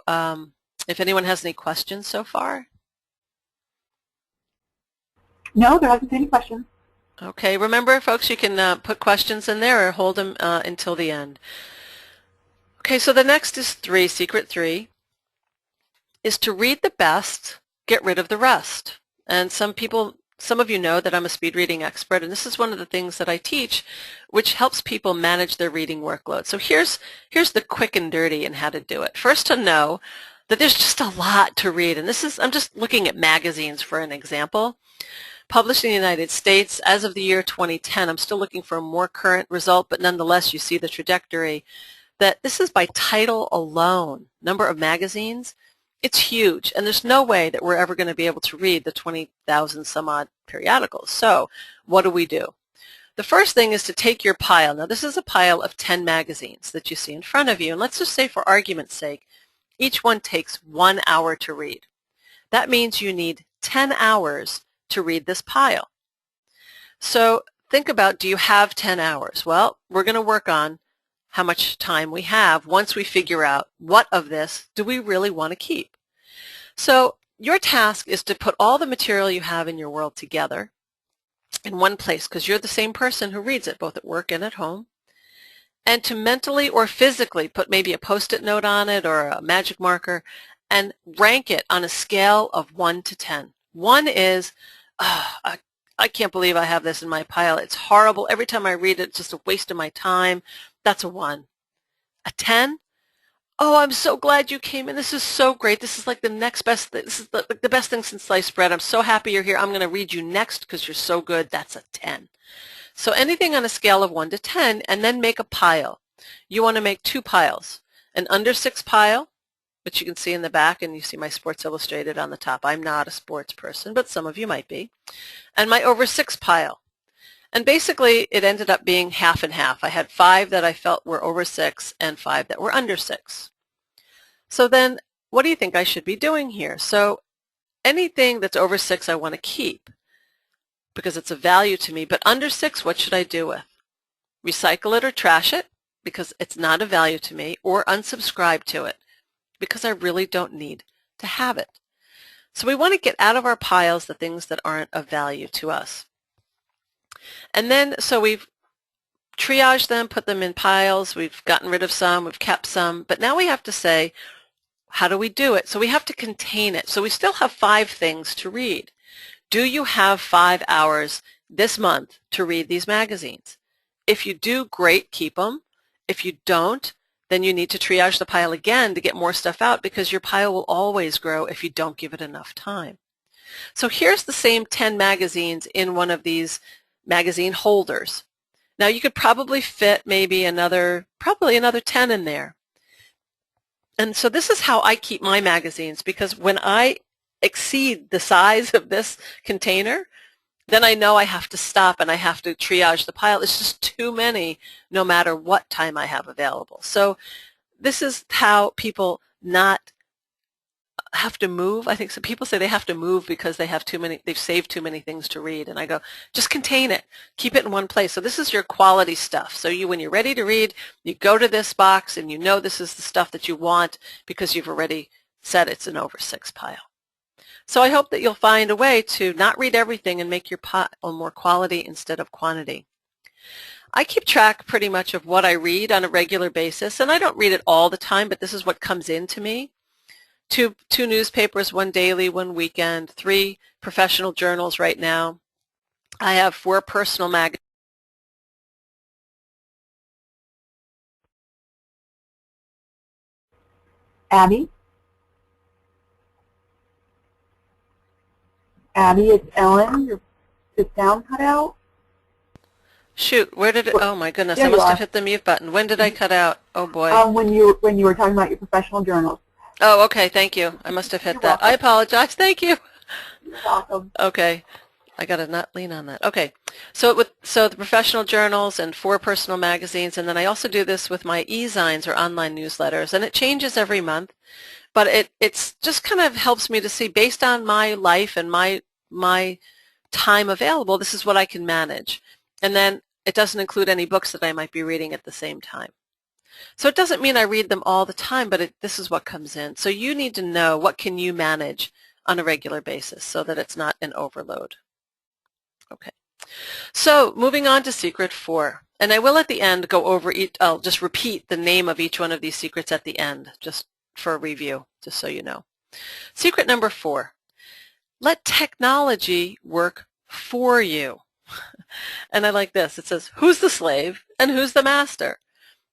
if anyone has any questions so far. No, there hasn't been any questions. Okay, remember folks, you can put questions in there or hold them until the end. Okay, so the next is 3, secret 3, is to read the best, get rid of the rest. And some of you know that I'm a speed reading expert, and this is one of the things that I teach, which helps people manage their reading workload. So here's the quick and dirty and how to do it. First, to know that there's just a lot to read, and I'm just looking at magazines for an example. Published in the United States as of the year 2010, I'm still looking for a more current result, but nonetheless you see the trajectory, that this is by title alone, number of magazines. It's huge, and there's no way that we're ever going to be able to read the 20,000 some odd periodicals. So what do? The first thing is to take your pile. Now this is a pile of 10 magazines that you see in front of you, and let's just say for argument's sake, each one takes 1 hour to read. That means you need 10 hours to read this pile. So think about, do you have 10 hours? Well, we're going to work on how much time we have once we figure out what of this do we really want to keep. So your task is to put all the material you have in your world together in one place because you're the same person who reads it both at work and at home. And to mentally or physically put maybe a Post-it note on it or a magic marker and rank it on a scale of 1 to 10. 1 is, I can't believe I have this in my pile. It's horrible. Every time I read it, it's just a waste of my time. That's a 1. A 10, oh, I'm so glad you came in. This is so great. This is like the next best thing. This is the best thing since sliced bread. I'm so happy you're here. I'm going to read you next because you're so good. That's a 10. So anything on a scale of 1 to 10, and then make a pile. You want to make 2 piles. An under 6 pile, which you can see in the back, and you see my Sports Illustrated on the top. I'm not a sports person, but some of you might be. And my over 6 pile. And basically, it ended up being half and half. I had 5 that I felt were over 6 and 5 that were under 6. So then, what do you think I should be doing here? So anything that's over 6 I want to keep because it's of value to me, but under 6, what should I do with? Recycle it or trash it because it's not of value to me, or unsubscribe to it because I really don't need to have it. So we want to get out of our piles the things that aren't of value to us. And then, so we've triaged them, put them in piles, we've gotten rid of some, we've kept some, but now we have to say, how do we do it? So we have to contain it. So we still have 5 things to read. Do you have 5 hours this month to read these magazines? If you do, great, keep them. If you don't, then you need to triage the pile again to get more stuff out because your pile will always grow if you don't give it enough time. So here's the same 10 magazines in one of these magazine holders. Now you could probably fit maybe probably another 10 in there. And so this is how I keep my magazines, because when I exceed the size of this container, then I know I have to stop and I have to triage the pile. It's just too many no matter what time I have available. So this is how people not have to move. I think some people say they have to move because they've saved too many things to read. And I go, just contain it. Keep it in one place. So this is your quality stuff. So when you're ready to read, you go to this box and you know this is the stuff that you want because you've already said it's an over 6 pile. So I hope that you'll find a way to not read everything and make your pile more quality instead of quantity. I keep track pretty much of what I read on a regular basis, and I don't read it all the time, but this is what comes into me. 2 newspapers, 1 daily, 1 weekend, 3 professional journals right now. I have 4 personal magazines. Abby? Abby, it's Ellen. Your sound cut out. Shoot, where did it? Oh my goodness, There I you must are. have hit the mute button. When did I cut out? Oh boy. When you were talking about your professional journals. Oh, okay, thank you. I must have hit You're that. I welcome. apologize. Thank you. You're welcome. Okay, I got to not lean on that. Okay, so the professional journals and 4 personal magazines, and then I also do this with my e-zines or online newsletters, and it changes every month, but it's just kind of helps me to see based on my life and my time available, this is what I can manage, and then it doesn't include any books that I might be reading at the same time. So it doesn't mean I read them all the time, but this is what comes in. So you need to know what can you manage on a regular basis so that it's not an overload. Okay. So moving on to secret 4. And I will at the end go over I'll just repeat the name of each one of these secrets at the end, just for a review, just so you know. Secret number 4. Let technology work for you. And I like this. It says, who's the slave and who's the master?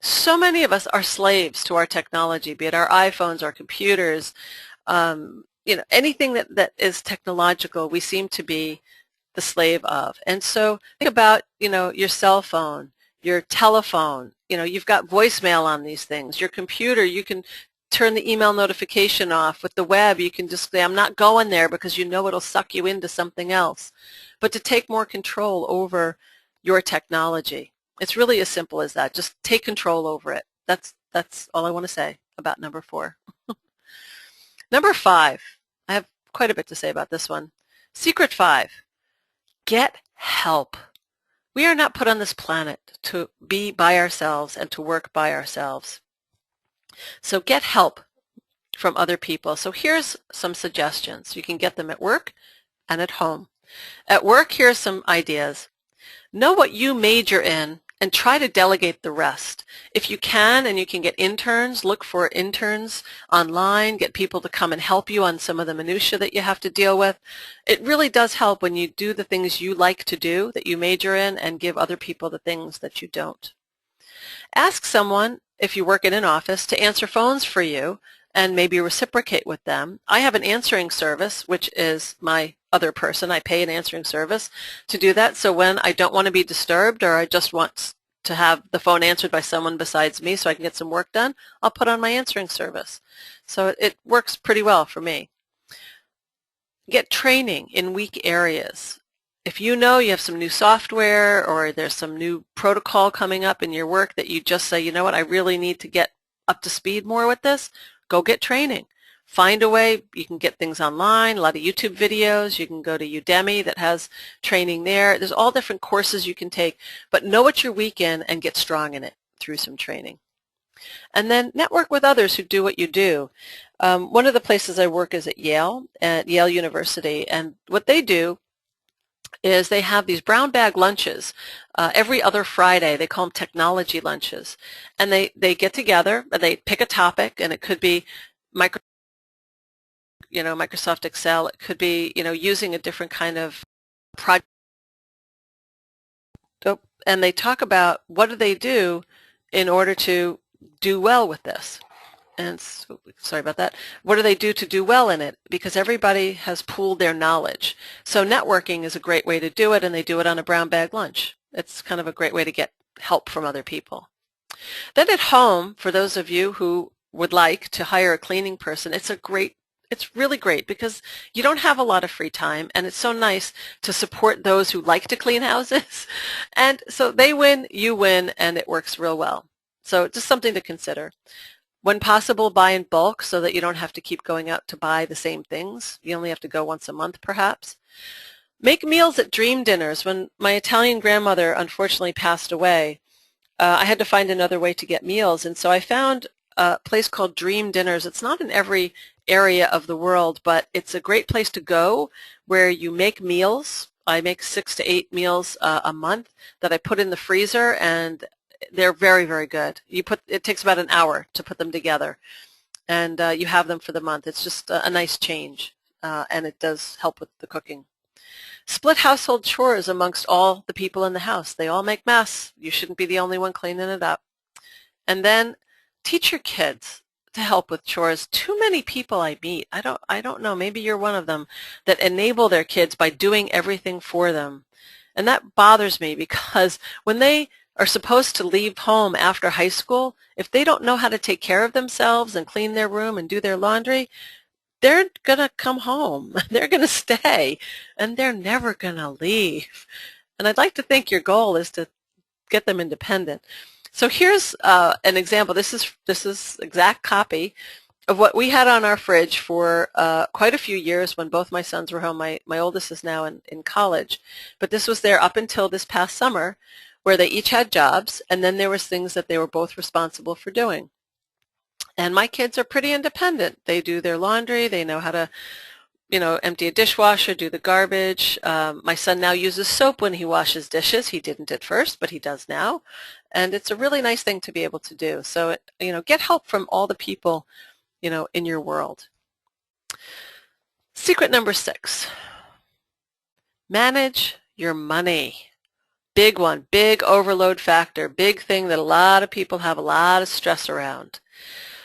So many of us are slaves to our technology, be it our iPhones, our computers, anything that is technological, we seem to be the slave of. And so think about, your cell phone, your telephone, you've got voicemail on these things. Your computer, you can turn the email notification off. With the web, you can just say, I'm not going there because it'll suck you into something else. But to take more control over your technology. It's really as simple as that. Just take control over it. That's all I want to say about number 4. Number 5. I have quite a bit to say about this one. Secret 5. Get help. We are not put on this planet to be by ourselves and to work by ourselves. So get help from other people. So here's some suggestions. You can get them at work and at home. At work, here are some ideas. Know what you major in and try to delegate the rest. If you can and you can get interns, look for interns online, get people to come and help you on some of the minutiae that you have to deal with. It really does help when you do the things you like to do that you major in and give other people the things that you don't. Ask someone, if you work in an office, to answer phones for you and maybe reciprocate with them. I have an answering service, which is my other person. I pay an answering service to do that. So when I don't want to be disturbed or I just want to have the phone answered by someone besides me so I can get some work done, I'll put on my answering service. So it works pretty well for me. Get training in weak areas. If you know you have some new software or there's some new protocol coming up in your work that you just say, you know what, I really need to get up to speed more with this, go get training. Find a way. You can get things online, a lot of YouTube videos. You can go to Udemy that has training there. There's all different courses you can take, but know what you're weak in and get strong in it through some training. And then network with others who do what you do. One of the places I work is at Yale University, and what they do is they have these brown bag lunches every other Friday. They call them technology lunches. And they get together, and they pick a topic, and it could be Microsoft Excel. It could be, using a different kind of project. And they talk about what do they do in order to do well with this. And sorry about that. What do they do to do well in it? Because everybody has pooled their knowledge. So networking is a great way to do it, and they do it on a brown bag lunch. It's kind of a great way to get help from other people. Then at home, for those of you who would like to hire a cleaning person, it's really great because you don't have a lot of free time, and it's so nice to support those who like to clean houses. And so they win, you win, and it works real well. So just something to consider. When possible, buy in bulk so that you don't have to keep going out to buy the same things. You only have to go once a month, perhaps. Make meals at dream dinners. When my Italian grandmother unfortunately passed away, I had to find another way to get meals, and so I found a place called Dream Dinners. It's not in every area of the world, but it's a great place to go where you make meals. I make 6 to 8 meals a month that I put in the freezer, and they're very, very good. It takes about an hour to put them together, and you have them for the month. It's just a nice change, and it does help with the cooking. Split household chores amongst all the people in the house. They all make mess. You shouldn't be the only one cleaning it up. And then teach your kids to help with chores. Too many people I meet, I don't know, maybe you're one of them, that enable their kids by doing everything for them. And that bothers me because when they are supposed to leave home after high school, if they don't know how to take care of themselves and clean their room and do their laundry, they're going to come home. They're going to stay, and they're never going to leave. And I'd like to think your goal is to get them independent. So here's an example. This is exact copy of what we had on our fridge for quite a few years when both my sons were home. My oldest is now in college. But this was there up until this past summer, where they each had jobs, and then there was things that they were both responsible for doing. And my kids are pretty independent. They do their laundry. They know how to, empty a dishwasher, do the garbage. My son now uses soap when he washes dishes. He didn't at first, but he does now. And it's a really nice thing to be able to do. So, get help from all the people, in your world. Secret number 6, manage your money. Big one, big overload factor, big thing that a lot of people have a lot of stress around.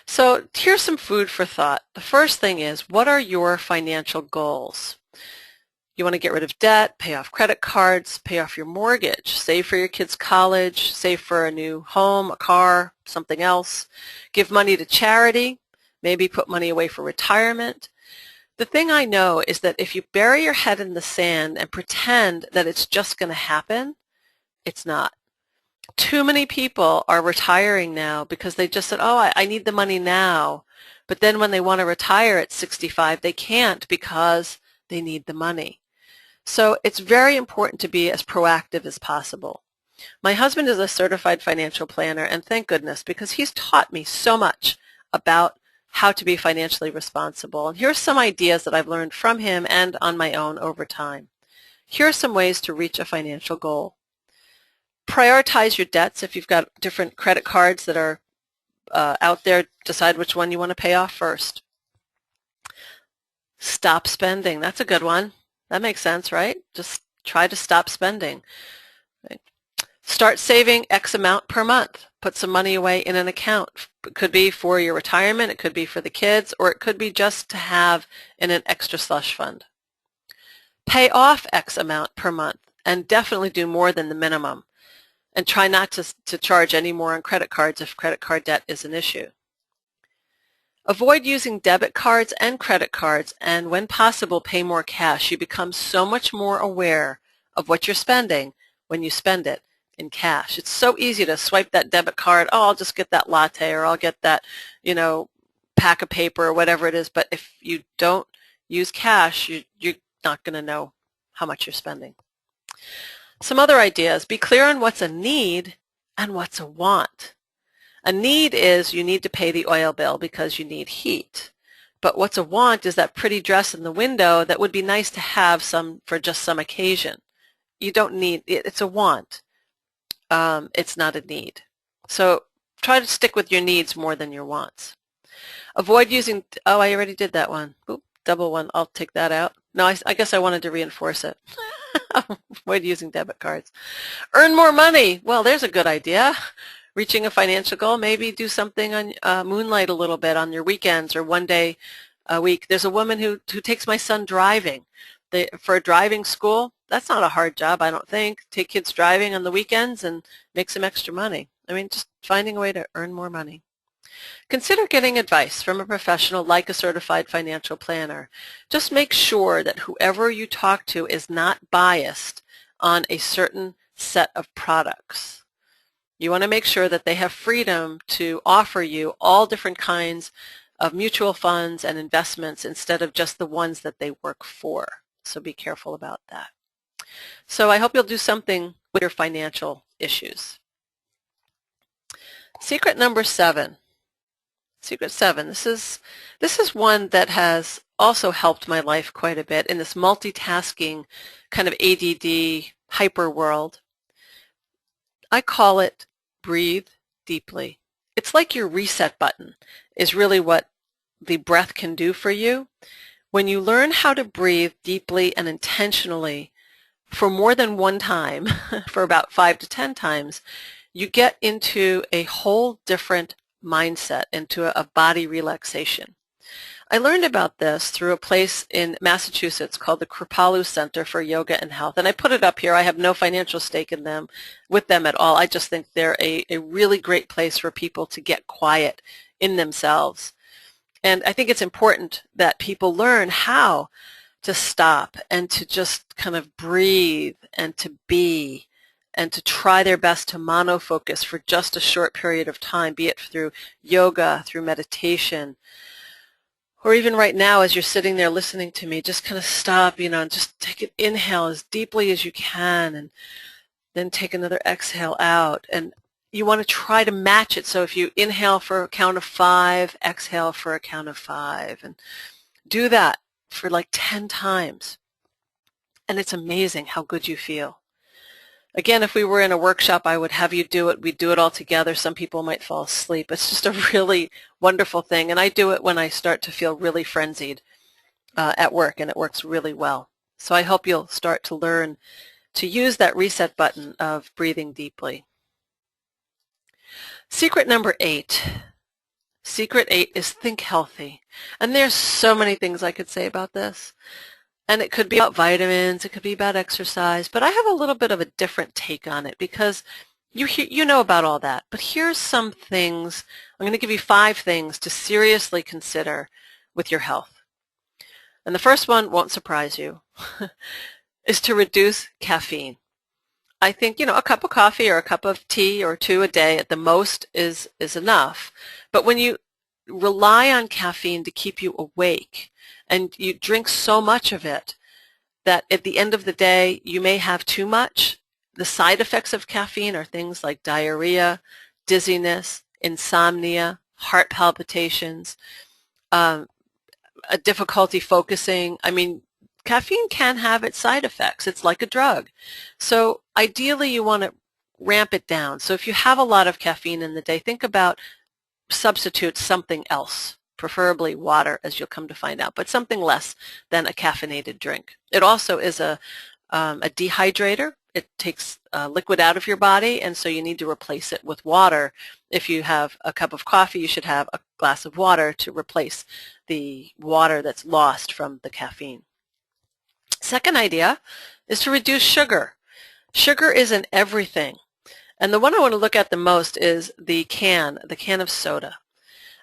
So here's some food for thought. The first thing is, what are your financial goals? You want to get rid of debt, pay off credit cards, pay off your mortgage, save for your kids' college, save for a new home, a car, something else, give money to charity, maybe put money away for retirement. The thing I know is that if you bury your head in the sand and pretend that it's just going to happen, it's not. Too many people are retiring now because they just said, oh, I need the money now. But then when they want to retire at 65, they can't because they need the money. So it's very important to be as proactive as possible. My husband is a certified financial planner, and thank goodness, because he's taught me so much about how to be financially responsible. And here's some ideas that I've learned from him and on my own over time. Here are some ways to reach a financial goal. Prioritize your debts. If you've got different credit cards that are out there, decide which one you want to pay off first. Stop spending. That's a good one. That makes sense, right? Just try to stop spending. Right? Start saving X amount per month. Put some money away in an account. It could be for your retirement, it could be for the kids, or it could be just to have in an extra slush fund. Pay off X amount per month and definitely do more than the minimum. And try not to charge any more on credit cards if credit card debt is an issue. Avoid using debit cards and credit cards, and when possible, pay more cash. You become so much more aware of what you're spending when you spend it in cash. It's so easy to swipe that debit card, oh, I'll just get that latte, or I'll get that, pack of paper, or whatever it is. But if you don't use cash, you're not going to know how much you're spending. Some other ideas. Be clear on what's a need and what's a want. A need is you need to pay the oil bill because you need heat. But what's a want is that pretty dress in the window that would be nice to have for just some occasion. You don't need it. It's a want. It's not a need. So try to stick with your needs more than your wants. Avoid using, oh, I already did that one. Oop, double one. I'll take that out. No, I guess I wanted to reinforce it. Avoid using debit cards. Earn more money. Well, there's a good idea. Reaching a financial goal, maybe do something on moonlight a little bit on your weekends or one day a week. There's a woman who takes my son driving. For a driving school, that's not a hard job, I don't think. Take kids driving on the weekends and make some extra money. I mean, just finding a way to earn more money. Consider getting advice from a professional like a certified financial planner. Just make sure that whoever you talk to is not biased on a certain set of products. You want to make sure that they have freedom to offer you all different kinds of mutual funds and investments instead of just the ones that they work for. So be careful about that. So I hope you'll do something with your financial issues. Secret number 7. Secret 7. This is one that has also helped my life quite a bit in this multitasking kind of ADD hyper world. I call it breathe deeply. It's like your reset button is really what the breath can do for you. When you learn how to breathe deeply and intentionally for more than one time, for about 5 to 10 times, you get into a whole different mindset, into a body relaxation. I learned about this through a place in Massachusetts called the Kripalu Center for Yoga and Health, and I put it up here. I have no financial stake in them, with them at all. I just think they're a really great place for people to get quiet in themselves. And I think it's important that people learn how to stop and to just kind of breathe and to be and to try their best to monofocus for just a short period of time, be it through yoga, through meditation, or even right now as you're sitting there listening to me, just kind of stop, and just take an inhale as deeply as you can and then take another exhale out. And you want to try to match it. So if you inhale for a count of 5, exhale for a count of 5. And do that for like 10 times. And it's amazing how good you feel. Again, if we were in a workshop, I would have you do it. We'd do it all together. Some people might fall asleep. It's just a really wonderful thing. And I do it when I start to feel really frenzied at work, and it works really well. So I hope you'll start to learn to use that reset button of breathing deeply. Secret number 8. Secret 8 is think healthy. And there's so many things I could say about this. And it could be about vitamins, it could be about exercise, but I have a little bit of a different take on it because you know about all that. But here's some things, I'm going to give you 5 things to seriously consider with your health. And the first one won't surprise you, is to reduce caffeine. I think, a cup of coffee or a cup of tea or 2 a day at the most is enough. But when you rely on caffeine to keep you awake and you drink so much of it that at the end of the day you may have too much, the side effects of caffeine are things like diarrhea, dizziness, insomnia, heart palpitations, a difficulty focusing. I mean, caffeine can have its side effects. It's like a drug. So ideally you want to ramp it down. So if you have a lot of caffeine in the day, think about substitute something else, preferably water, as you'll come to find out, but something less than a caffeinated drink. It also is a dehydrator. It takes liquid out of your body, and so you need to replace it with water. If you have a cup of coffee, you should have a glass of water to replace the water that's lost from the caffeine. Second idea is to reduce sugar. Sugar is in everything. And the one I want to look at the most is the can of soda.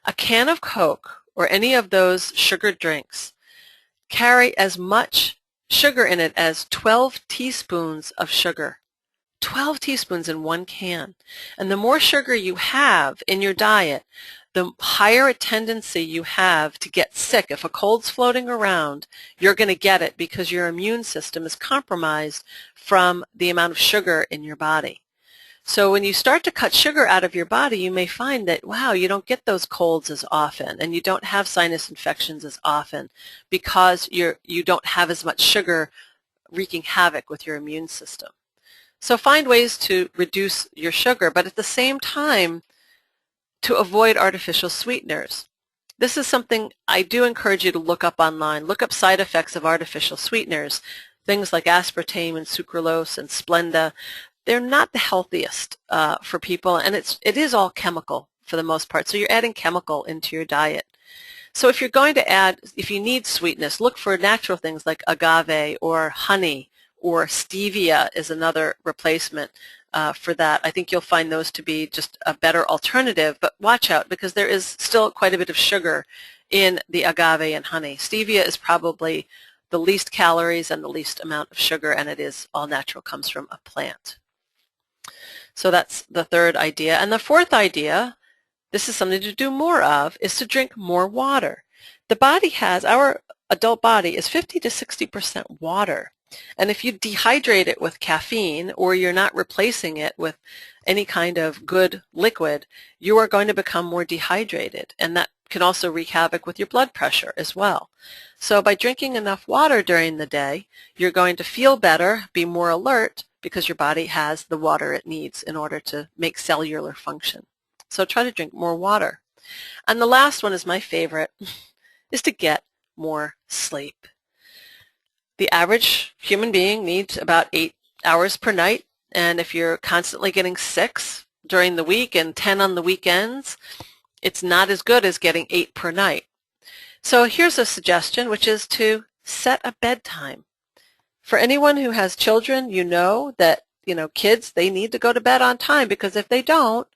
A can of Coke or any of those sugared drinks carry as much sugar in it as 12 teaspoons of sugar. 12 teaspoons in one can. And the more sugar you have in your diet, the higher a tendency you have to get sick. If a cold's floating around, you're going to get it because your immune system is compromised from the amount of sugar in your body. So when you start to cut sugar out of your body, you may find that, wow, you don't get those colds as often and you don't have sinus infections as often because you don't have as much sugar wreaking havoc with your immune system. So find ways to reduce your sugar, but at the same time, to avoid artificial sweeteners. This is something I do encourage you to look up online. Look up side effects of artificial sweeteners, things like aspartame and sucralose and Splenda. They're not the healthiest for people, and it is all chemical for the most part. So you're adding chemical into your diet. So if you're going to add, if you need sweetness, look for natural things like agave or honey, or stevia is another replacement for that. I think you'll find those to be just a better alternative, but watch out because there is still quite a bit of sugar in the agave and honey. Stevia is probably the least calories and the least amount of sugar, and it is all natural, comes from a plant. So that's the third idea. And the fourth idea, this is something to do more of, is to drink more water. The body has, our adult body is 50 to 60% water. And if you dehydrate it with caffeine or you're not replacing it with any kind of good liquid, you are going to become more dehydrated. And that can also wreak havoc with your blood pressure as well. So by drinking enough water during the day, you're going to feel better, be more alert, because your body has the water it needs in order to make cellular function. So try to drink more water. And the last one is my favorite, is to get more sleep. The average human being needs about 8 hours per night, and if you're constantly getting 6 during the week and 10 on the weekends, it's not as good as getting 8 per night. So here's a suggestion, which is to set a bedtime. For anyone who has children, you know that, kids, they need to go to bed on time because if they don't,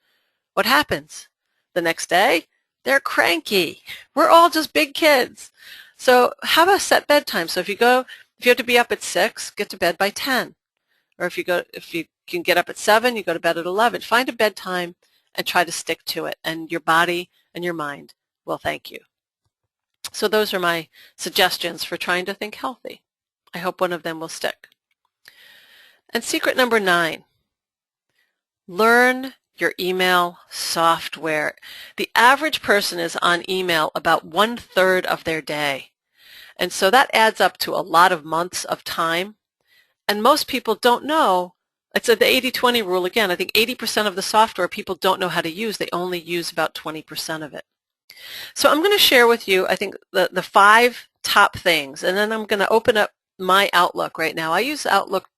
what happens? The next day, they're cranky. We're all just big kids. So have a set bedtime. So if you have to be up at 6, get to bed by 10. Or if you can get up at 7, you go to bed at 11. Find a bedtime and try to stick to it, and your body and your mind will thank you. So those are my suggestions for trying to think healthy. I hope one of them will stick. And secret number 9, learn your email software. The average person is on email about 1/3 of their day. And so that adds up to a lot of months of time. And most people don't know. It's the 80-20 rule again. I think 80% of the software people don't know how to use. They only use about 20% of it. So I'm going to share with you, I think, the 5 top things. And then I'm going to open up my Outlook right now. I use Outlook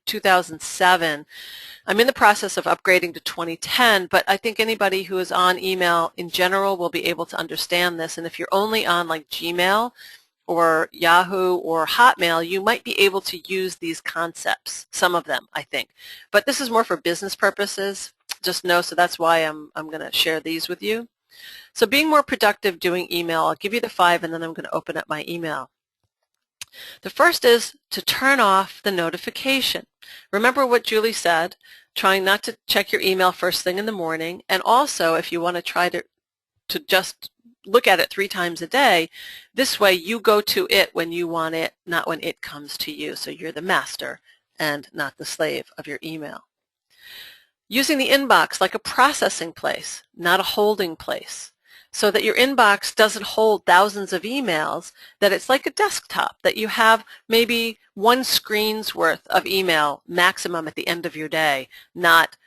2007. I'm in the process of upgrading to 2010, but I think anybody who is on email in general will be able to understand this. And if you're only on like Gmail or Yahoo or Hotmail, you might be able to use these concepts, some of them, I think. But this is more for business purposes, just know, so that's why I'm going to share these with you. So being more productive doing email, I'll give you the 5 and then I'm going to open up my email. The first is to turn off the notification. Remember what Julie said, trying not to check your email first thing in the morning, and also if you want to try to just look at it 3 times a day, this way you go to it when you want it, not when it comes to you. So you're the master and not the slave of your email. Using the inbox like a processing place, not a holding place. so that your inbox doesn't hold thousands of emails, that it's like a desktop, that you have maybe one screen's worth of email maximum at the end of your day, not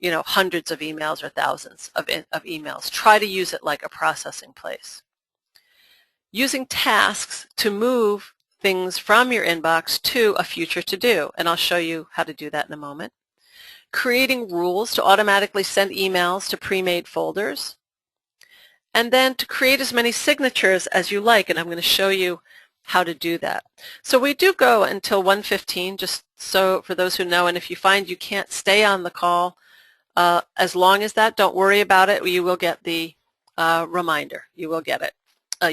hundreds of emails or thousands of emails. Try to use it like a processing place. Using tasks to move things from your inbox to a future to-do, and I'll show you how to do that in a moment. Creating rules to automatically send emails to pre-made folders, and then to create as many signatures as you like, and I'm going to show you how to do that. So we do go until 1:15, just so for those who know, and if you find you can't stay on the call as long as that, don't worry about it. You will get the reminder. You will get it.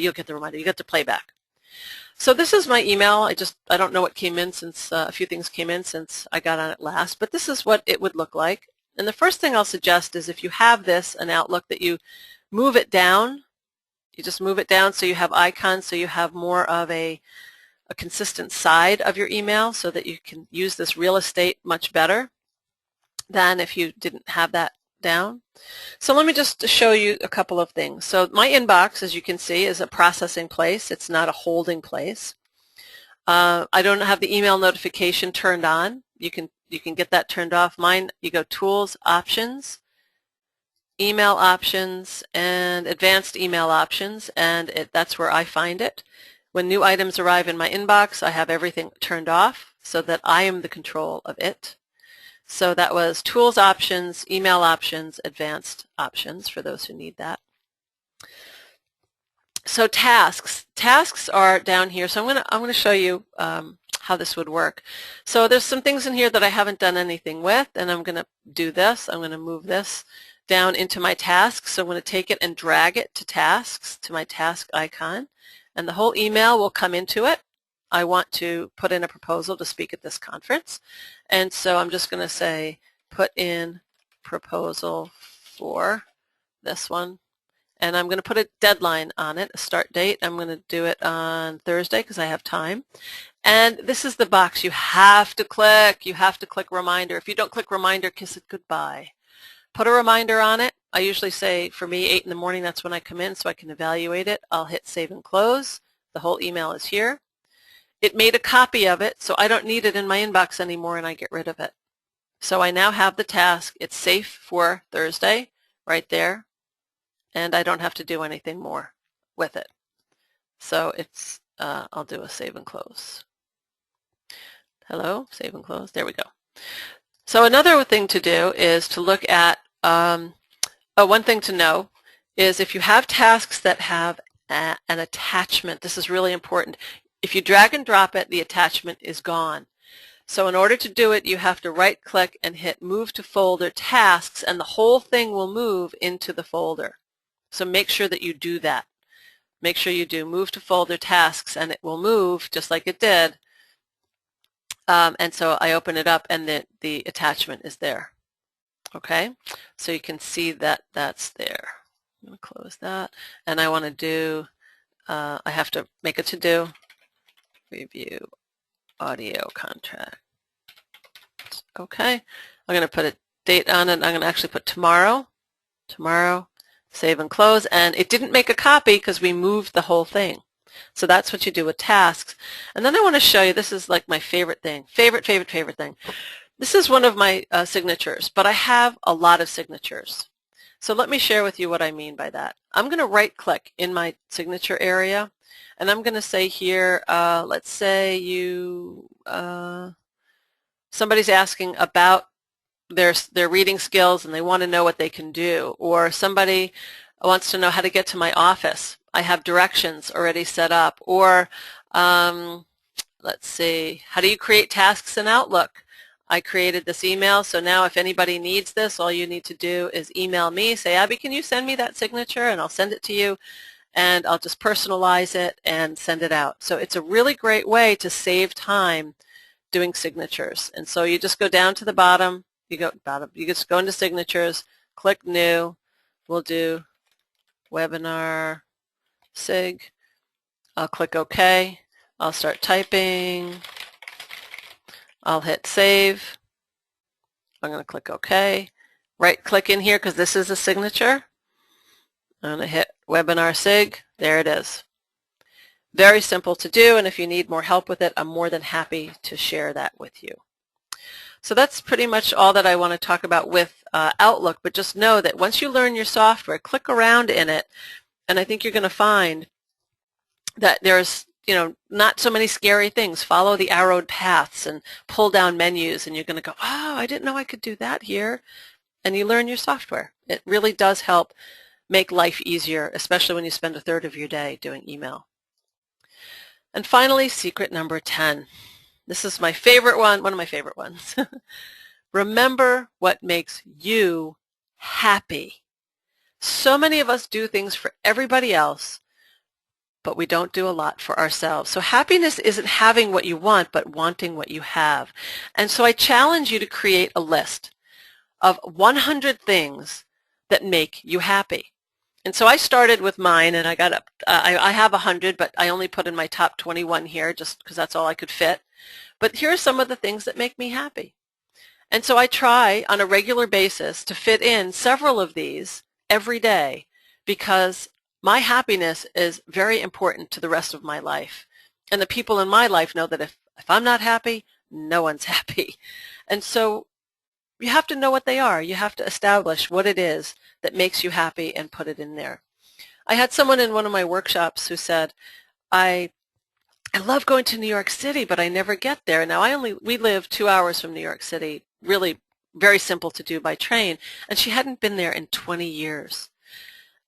You'll get the reminder. You get the playback. So this is my email. I don't know what came in since a few things came in since I got on it last, but this is what it would look like. And the first thing I'll suggest is if you have this, an Outlook, that you move it down. You just move it down so you have icons, so you have more of a consistent side of your email so that you can use this real estate much better than if you didn't have that down. So let me just show you a couple of things. So my inbox, as you can see, is a processing place. It's not a holding place. I don't have the email notification turned on. You can get that turned off. Mine, you go Tools, Options, Email Options, and Advanced Email Options, and that's where I find it. When new items arrive in my inbox, I have everything turned off so that I am the control of it. So that was Tools, Options, Email Options, Advanced Options for those who need that. So tasks. Tasks are down here. So I'm going to show you how this would work. So there's some things in here that I haven't done anything with, and I'm going to do this. I'm going to move this down into my tasks. So I'm going to take it and drag it to tasks, to my task icon, and the whole email will come into it. I want to put in a proposal to speak at this conference, and so I'm just going to say put in proposal for this one, and I'm going to put a deadline on it, a start date. I'm going to do it on Thursday because I have time, and this is the box you have to click. You have to click reminder. If you don't click reminder, kiss it goodbye. Put a reminder on it. I usually say, for me, 8 in the morning, that's when I come in so I can evaluate it. I'll hit save and close. The whole email is here. It made a copy of it, so I don't need it in my inbox anymore, and I get rid of it. So I now have the task. It's safe for Thursday right there, and I don't have to do anything more with it. So it's, I'll do a save and close. Hello, save and close. There we go. So another thing to do is to look at, one thing to know is if you have tasks that have an attachment, this is really important. If you drag and drop it, the attachment is gone. So in order to do it, you have to right-click and hit Move to Folder Tasks, and the whole thing will move into the folder. So make sure that you do that. Make sure you do Move to Folder Tasks, and it will move just like it did. And so I open it up, and the attachment is there. Okay? So you can see that that's there. I'm going to close that. And I want to do, I have to make a to-do. Review audio contract. Okay, I'm going to put a date on it. I'm going to actually put tomorrow, save and close, and it didn't make a copy because we moved the whole thing. So that's what you do with tasks. And then I want to show you, this is like my favorite thing, favorite thing. This is one of my signatures, but I have a lot of signatures. So let me share with you what I mean by that. I'm going to right-click in my signature area, and I'm going to say here, let's say somebody's asking about their reading skills and they want to know what they can do, or somebody wants to know how to get to my office. I have directions already set up, or let's see, how do you create tasks in Outlook? I created this email, so now if anybody needs this, all you need to do is email me, say, Abby, can you send me that signature? And I'll send it to you, and I'll just personalize it and send it out. So it's a really great way to save time doing signatures. And so you just go down to the bottom, you just go into signatures, click new, we'll do webinar sig, I'll click OK, I'll start typing, I'll hit save, I'm going to click OK, right click in here because this is a signature, I'm going to hit Webinar SIG, there it is. Very simple to do, and if you need more help with it, I'm more than happy to share that with you. So that's pretty much all that I want to talk about with Outlook, but just know that once you learn your software, click around in it, and I think you're going to find that there's not so many scary things. Follow the arrowed paths and pull down menus, and you're going to go, oh, I didn't know I could do that here. And you learn your software. It really does help make life easier, especially when you spend a third of your day doing email. And finally, secret number 10. This is my favorite one of my favorite ones. Remember what makes you happy. So many of us do things for everybody else, but we don't do a lot for ourselves. So happiness isn't having what you want, but wanting what you have. And so I challenge you to create a list of 100 things that make you happy. And so I started with mine, and I got up. I have 100, but I only put in my top 21 here just because that's all I could fit. But here are some of the things that make me happy. And so I try on a regular basis to fit in several of these every day because my happiness is very important to the rest of my life. And the people in my life know that if I'm not happy, no one's happy. And so you have to know what they are. You have to establish what it is that makes you happy and put it in there. I had someone in one of my workshops who said, I love going to New York City, but I never get there. Now, we live 2 hours from New York City, really very simple to do by train, and she hadn't been there in 20 years.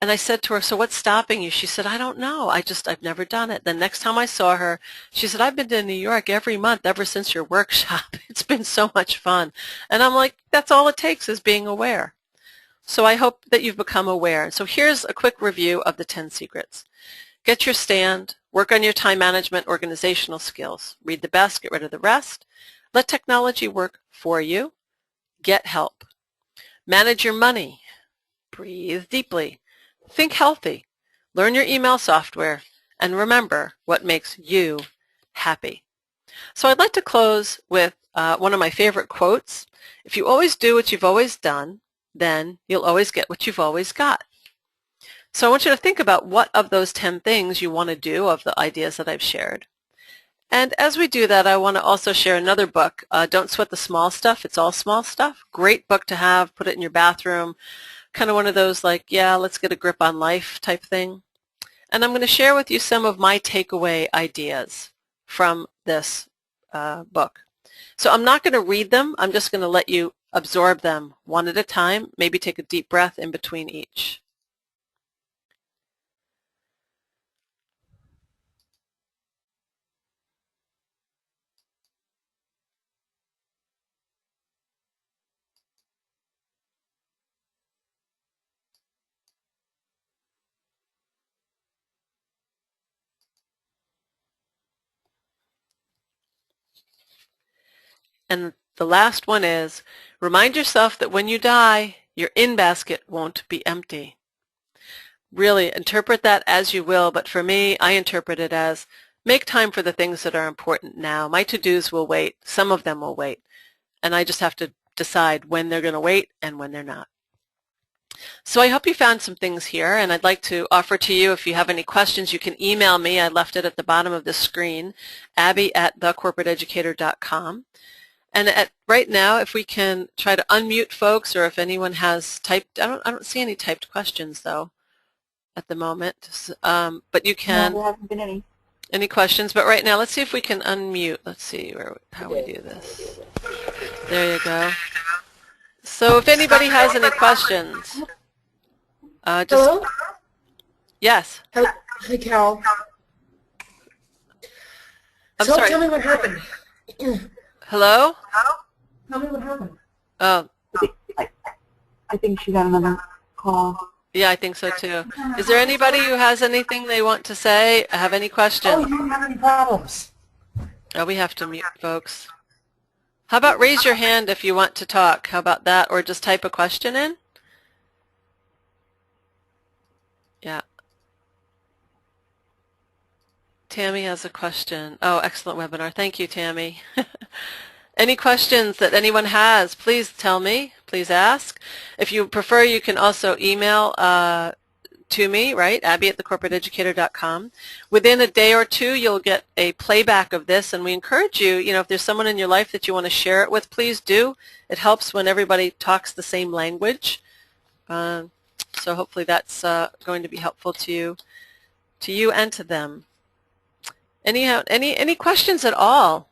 And I said to her, so what's stopping you? She said, I don't know. I've never done it. The next time I saw her, she said, I've been to New York every month ever since your workshop. It's been so much fun. And I'm like, that's all it takes is being aware. So I hope that you've become aware. So here's a quick review of the 10 secrets. Get your stand. Work on your time management, organizational skills. Read the best, get rid of the rest. Let technology work for you. Get help. Manage your money. Breathe deeply. Think healthy. Learn your email software. And remember what makes you happy. So I'd like to close with one of my favorite quotes. If you always do what you've always done, then you'll always get what you've always got. So I want you to think about what of those 10 things you want to do of the ideas that I've shared. And as we do that, I want to also share another book, Don't Sweat the Small Stuff. It's all small stuff. Great book to have. Put it in your bathroom. Kind of one of those like, yeah, let's get a grip on life type thing. And I'm going to share with you some of my takeaway ideas from this book. So I'm not going to read them. I'm just going to let you absorb them one at a time. Maybe take a deep breath in between each. And the last one is, remind yourself that when you die, your in-basket won't be empty. Really, interpret that as you will, but for me, I interpret it as, make time for the things that are important now. My to-dos will wait. Some of them will wait. And I just have to decide when they're going to wait and when they're not. So I hope you found some things here, and I'd like to offer to you, if you have any questions, you can email me. I left it at the bottom of the screen, abby@thecorporateeducator.com. And right now, if we can try to unmute folks, or if anyone has typed, I don't see any typed questions though at the moment. But you can. No, there haven't been any. Any questions? But right now, let's see if we can unmute. Let's see how we do this. There you go. So if anybody has any questions, just Hello? yes. Hi, Carol. I'm So sorry. tell me what happened. Hello? Tell me what happened. Oh, I think she got another call. yeah, I think so too. Is there anybody who has anything they want to say? Have any Oh, questions? you don't have any problems. Oh, we have to mute folks. How about raise your hand if you want to talk? How about that? Or just type a question in? Yeah. Tammy has a question. Oh, excellent webinar. Thank you, Tammy. Any questions that anyone has, please tell me. Please ask. If you prefer, you can also email to me, right? Abby@thecorporateeducator.com. Within a day or two, you'll get a playback of this, and we encourage you, if there's someone in your life that you want to share it with, please do. It helps when everybody talks the same language. So hopefully that's going to be helpful to you and to them. Anyhow, any questions at all?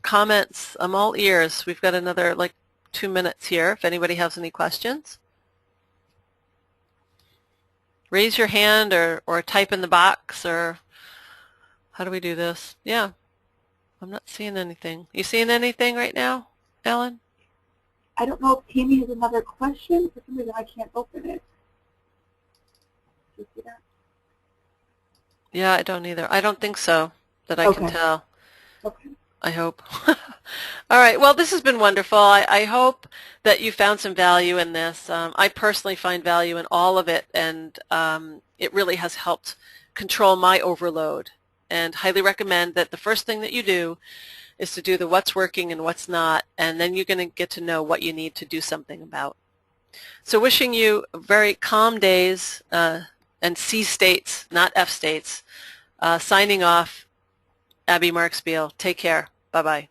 Comments? I'm all ears. We've got another 2 minutes here if anybody has any questions. Raise your hand or type in the box, or how do we do this? Yeah, I'm not seeing anything. You seeing anything right now, Ellen? I don't know if Tammy has another question. For some reason, I can't open it. Do you see that? Yeah, I don't either. I don't think so, that I can Okay. tell. Okay. I hope. All right. Well, this has been wonderful. I hope that you found some value in this. I personally find value in all of it, and it really has helped control my overload. And highly recommend that the first thing that you do is to do the what's working and what's not, and then you're going to get to know what you need to do something about. So wishing you very calm days and C states, not F states. Signing off, Abby Marksbiel. Take care. Bye-bye.